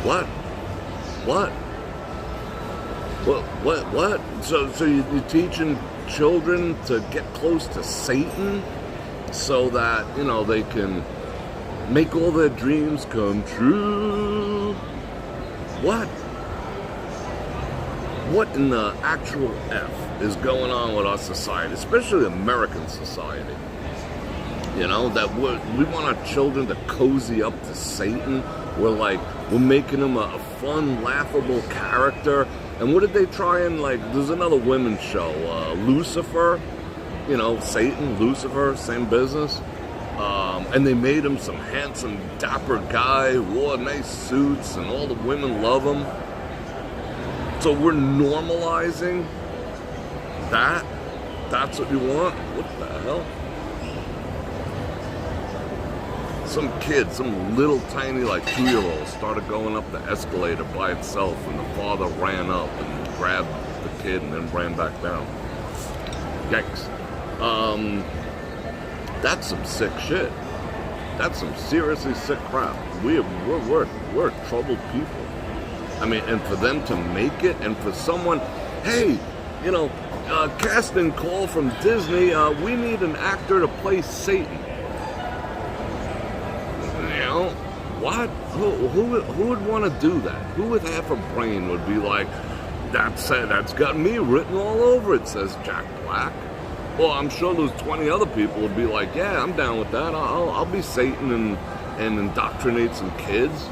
What? So you're teaching children to get close to Satan so that, they can make all their dreams come true? What? What in the actual F is going on with our society, especially American society? That we want our children to cozy up to Satan. We're making him a fun, laughable character. And what did they try and there's another women's show, Lucifer, Satan, Lucifer, same business. And they made him some handsome, dapper guy, wore nice suits, and all the women love him. So we're normalizing that? That's what you want? What the hell? Some kid, some little tiny 2-year-old started going up the escalator by itself, and the father ran up and grabbed the kid and then ran back down. Yikes. That's some sick shit. That's some seriously sick crap. We're troubled people. And for them to make it, and for someone, hey, casting call from Disney, we need an actor to play Satan. What? Who would want to do that? Who with half a brain would be like, that's got me written all over it, says Jack Black. Well, I'm sure those 20 other people would be like, yeah, I'm down with that. I'll be Satan and indoctrinate some kids.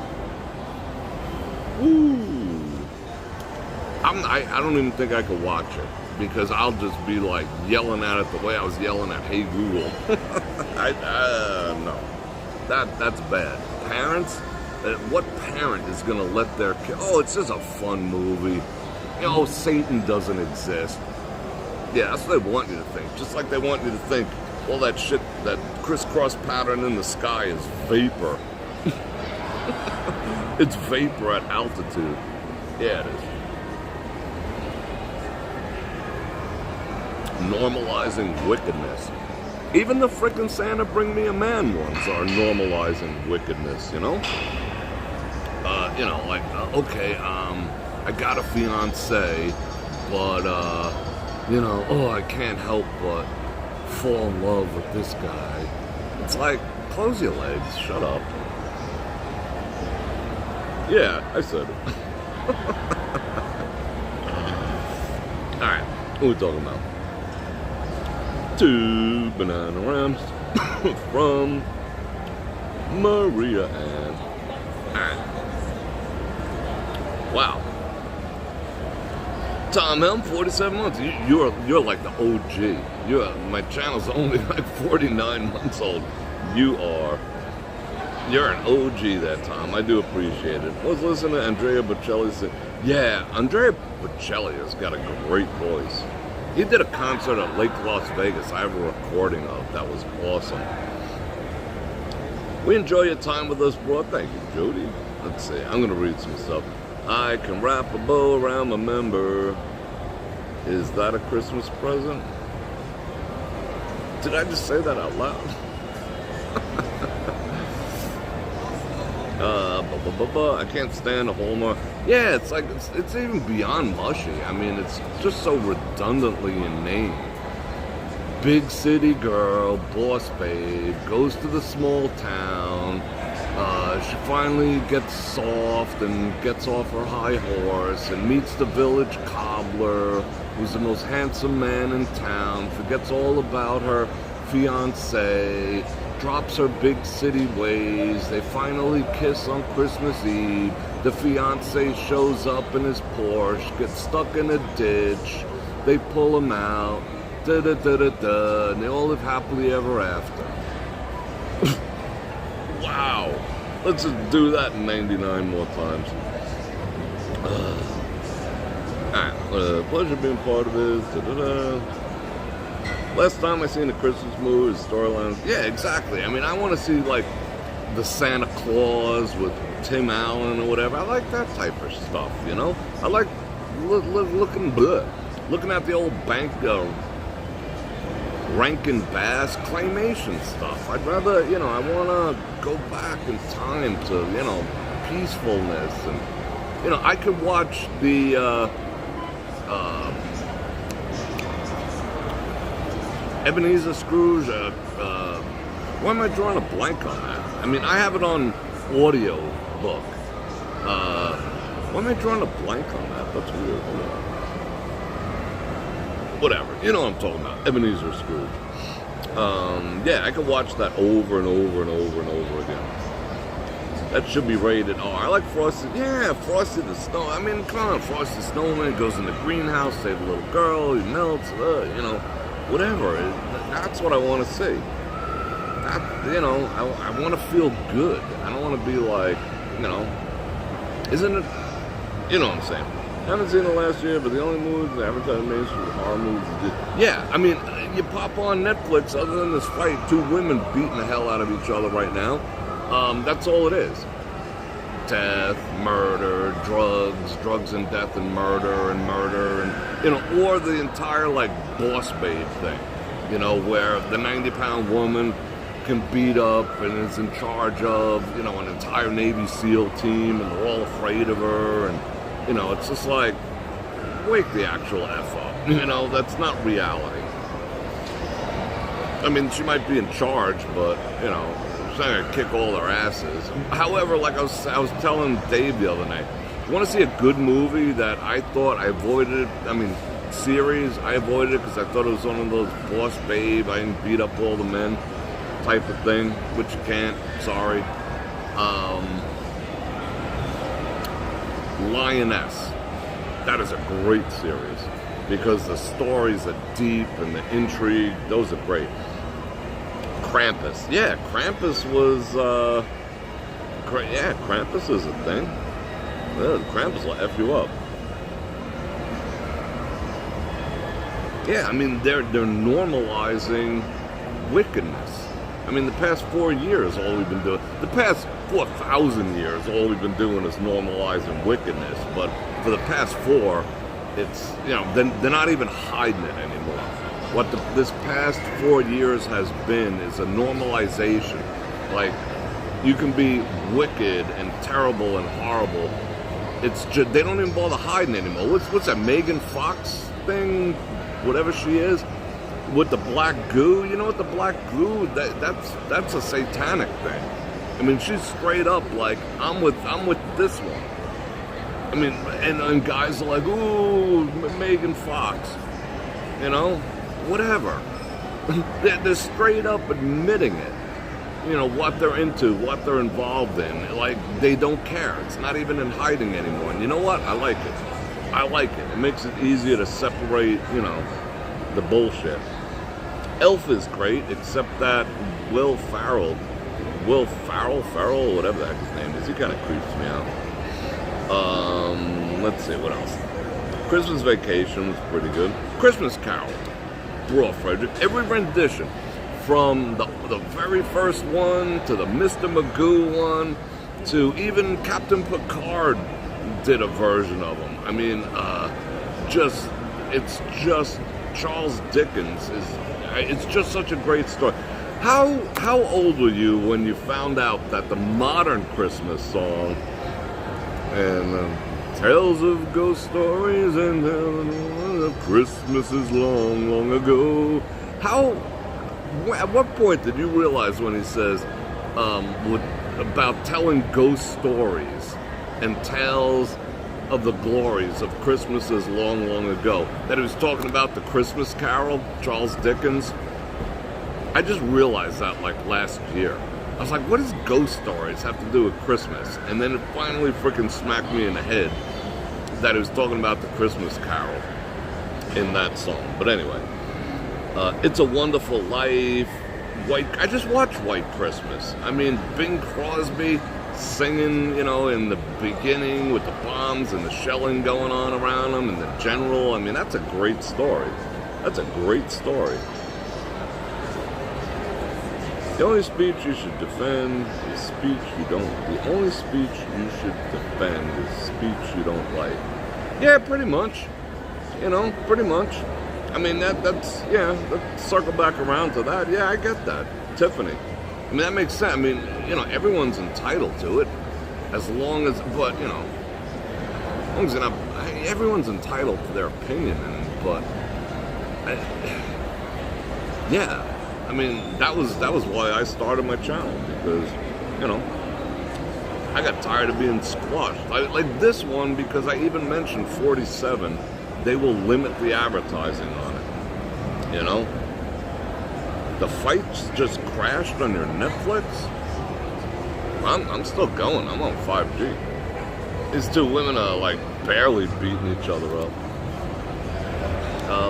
Ooh. I don't even think I could watch it because I'll just be yelling at it the way I was yelling at Hey Google. No. That's bad. Parents, what parent is going to let their kid, it's just a fun movie. Satan doesn't exist. Yeah, that's what they want you to think. Just like they want you to think all that shit, that crisscross pattern in the sky is vapor. It's vapor at altitude. Yeah, it is. Normalizing wickedness. Even the frickin' Santa Bring Me a Man ones are normalizing wickedness, okay, I got a fiancé, but, I can't help but fall in love with this guy. It's close your legs, shut up. Yeah, I said it. Alright, what are we talking about? 2 banana rams from Maria Ann. Alright. Wow. Tom Helm, 47 months. You're like the OG. My channel's only 49 months old. You're an OG that Tom. I do appreciate it. I was listening to Andrea Bocelli say, yeah, Andrea Bocelli has got a great voice. He did a concert at Lake Las Vegas. I have a recording of. That was awesome. We enjoy your time with us, bro. Thank you, Jody. Let's see. I'm going to read some stuff. I can wrap a bow around my member. Is that a Christmas present? Did I just say that out loud? I can't stand a Hallmark. Yeah, it's even beyond mushy. It's just so redundantly inane. Big city girl, boss babe, goes to the small town. She finally gets soft and gets off her high horse and meets the village cobbler, who's the most handsome man in town, forgets all about her fiancé, drops her big city ways. They finally kiss on Christmas Eve. The fiancé shows up in his Porsche, gets stuck in a ditch. They pull him out, da-da-da-da-da, and they all live happily ever after. Wow. Let's just do that 99 more times. Alright, pleasure being part of this. Da-da-da. Last time I seen a Christmas movie, storylines. Yeah, exactly. I want to see, the Santa Claus with Tim Allen or whatever. I like that type of stuff, you know? I like looking at the old bank, Rankin Bass claymation stuff. I'd rather, you know, I want to go back in time to, you know, peacefulness. And, you know, I could watch the, Ebenezer Scrooge, why am I drawing a blank on that? I mean, I have it on audio book. Why am I drawing a blank on that? That's weird. Whatever. You know what I'm talking about. Ebenezer Scrooge. Yeah, I could watch that over and over and over and over again. That should be rated R. I like Frosty. Yeah, Frosty the Snow. I mean, come on, Frosty the Snowman goes in the greenhouse, saves a little girl, he melts, you know, whatever. That's what I want to see. You know, I want to feel good. I don't want to be like, you know, isn't it, you know what I'm saying? I haven't seen it last year, but the only movies the advertising makes were horror movies. Yeah, I mean, you pop on Netflix, other than this fight, two women beating the hell out of each other right now. That's all it is. Death, murder, drugs and death and murder, and, you know, or the entire, like, boss babe thing, you know, where the 90-pound woman can beat up and is in charge of, you know, an entire Navy SEAL team, and they're all afraid of her, and, you know, it's just like, wake the actual F up. You know, that's not reality. I mean, she might be in charge, but, you know, she's not going to kick all their asses. However, like I was telling Dave the other night, you want to see a good movie that I thought I avoided, series, I avoided it because I thought it was one of those boss babe, I didn't beat up all the men type of thing, which you can't, sorry. Lioness. That is a great series because the stories are deep and the intrigue, those are great. Krampus. Yeah, Krampus was, Krampus is a thing. Yeah, Krampus will F you up. Yeah, I mean, they're normalizing wickedness. I mean, the past 4 years, all we've been doing, the past 4,000 years, all we've been doing is normalizing wickedness. But for the past 4, it's, you know, they're not even hiding it anymore. What this past 4 years has been is a normalization. Like, you can be wicked and terrible and horrible. It's just, they don't even bother hiding anymore. What's that Megan Fox thing? Whatever she is. With the black goo, you know what the black goo, that's a satanic thing. I mean, she's straight up like, I'm with this one. I mean, and guys are like, ooh, Megan Fox, you know, whatever. They're straight up admitting it. You know, what they're into, what they're involved in. Like, they don't care. It's not even in hiding anymore. And you know what? I like it. I like it. It makes it easier to separate, you know, the bullshit. Elf is great, except that Will Ferrell, whatever the heck his name is, he kind of creeps me out. Let's see, what else? Christmas Vacation was pretty good. Christmas Carol, Bror Fredrik, every rendition, from the very first one, to the Mr. Magoo one, to even Captain Picard did a version of them. I mean, it's just Charles Dickens it's just such a great story. How old were you when you found out that the modern Christmas song and tales of ghost stories and Christmas is long, long ago? At what point did you realize when he says about telling ghost stories and tales of the glories of Christmases long, long ago, that he was talking about the Christmas Carol, Charles Dickens? I just realized that like last year. I was like, what does ghost stories have to do with Christmas? And then it finally freaking smacked me in the head that he was talking about the Christmas Carol in that song. But anyway, It's a Wonderful Life, I just watched White Christmas. I mean, Bing Crosby singing, you know, in the beginning with the bombs and the shelling going on around them and the general. I mean, that's a great story. That's a great story. The only speech you should defend is speech you don't. The only speech you should defend is speech you don't like. Yeah, pretty much. You know, pretty much. I mean, let's circle back around to that. Yeah, I get that. Tiffany. I mean, that makes sense. I mean, you know, everyone's entitled to it. As long as, but, you know, as long as you're not, everyone's entitled to their opinion, but, yeah. I mean, that was why I started my channel, because, you know, I got tired of being squashed. Like this one, because I even mentioned 47, they will limit the advertising on it, you know? The fights just crashed on your Netflix. I'm still going. I'm on 5G. These two women are, like, barely beating each other up.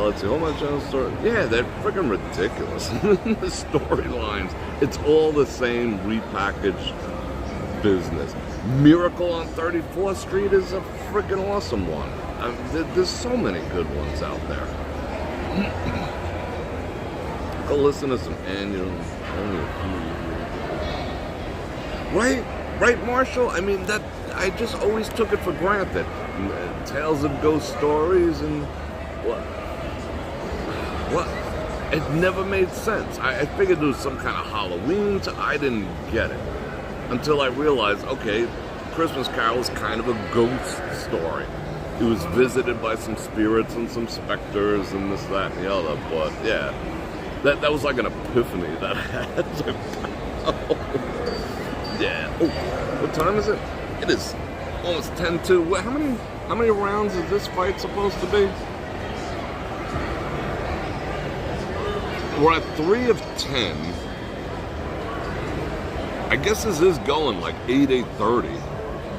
Let's see, hold my channel story. Yeah, they're freaking ridiculous. The storylines, it's all the same repackaged business. Miracle on 34th Street is a freaking awesome one. There's so many good ones out there. Go listen to some annual. Right, Marshall? I mean, that I just always took it for granted. Tales of ghost stories and what? It never made sense. I figured there was some kind of Halloween, so I didn't get it. Until I realized, okay, Christmas Carol is kind of a ghost story. He was visited by some spirits and some specters and this, that, and the other. But yeah, that was like an epiphany that I had. Yeah. Oh, what time is it? It is almost 10-2. How many rounds is this fight supposed to be? We're at 3 of 10. I guess this is going like 8:30,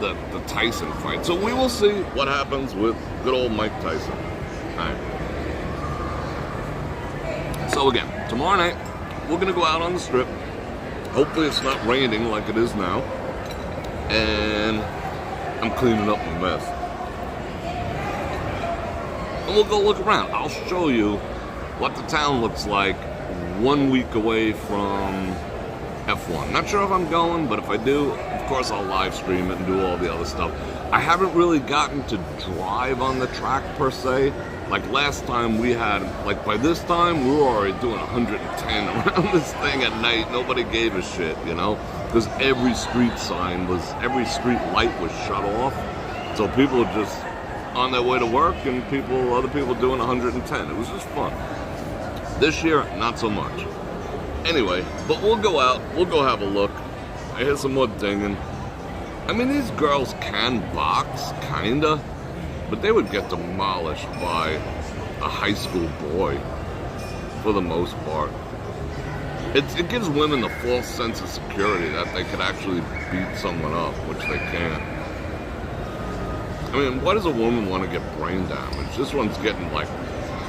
the Tyson fight. So we will see what happens with good old Mike Tyson. All right. So again, tomorrow night, we're going to go out on the strip. Hopefully it's not raining like it is now. And I'm cleaning up my mess. And we'll go look around. I'll show you what the town looks like 1 week away from F1. Not sure if I'm going, but if I do, of course I'll live stream it and do all the other stuff. I haven't really gotten to drive on the track per se. Like last time we had, like by this time we were already doing 110 around this thing at night. Nobody gave a shit, you know, because every street light was shut off. So people were just on their way to work and other people doing 110. It was just fun. This year, not so much. Anyway, but we'll go out, we'll go have a look. I hear some more dinging. I mean, these girls can box, kinda, but they would get demolished by a high school boy, for the most part. It gives women the false sense of security that they could actually beat someone up, which they can't. I mean, why does a woman want to get brain damage? This one's getting like,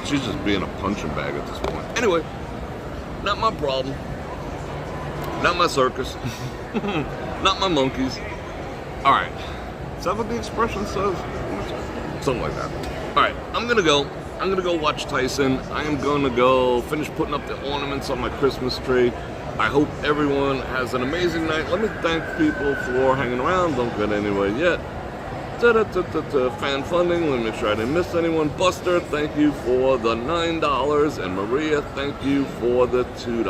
she's just being a punching bag at this point. Anyway, not my problem. Not my circus. Not my monkeys. Alright. Is that what the expression says? Something like that. Alright, I'm gonna go watch Tyson. I am gonna go finish putting up the ornaments on my Christmas tree. I hope everyone has an amazing night. Let me thank people for hanging around. Don't get anywhere yet. Fan funding, let me make sure I didn't miss anyone. Buster, thank you for the $9, and Maria, thank you for the $2.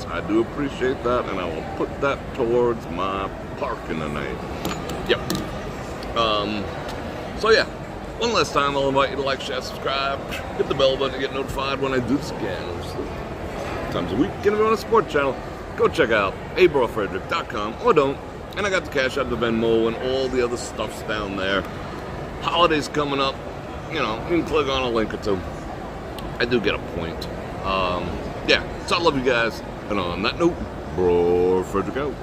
I do appreciate that, and I will put that towards my parking tonight. Yep. So yeah, one last time, I'll invite you to like, share, subscribe, hit the bell button to get notified when I do scans. Times a week, get me on a sports channel. Go check out brorfredrik.com or don't. And I got the Cash App, the Venmo, and all the other stuffs down there. Holidays coming up, you know, you can click on a link or two. I do get a point. Yeah, so I love you guys. And on that note, Bror Fredrik out.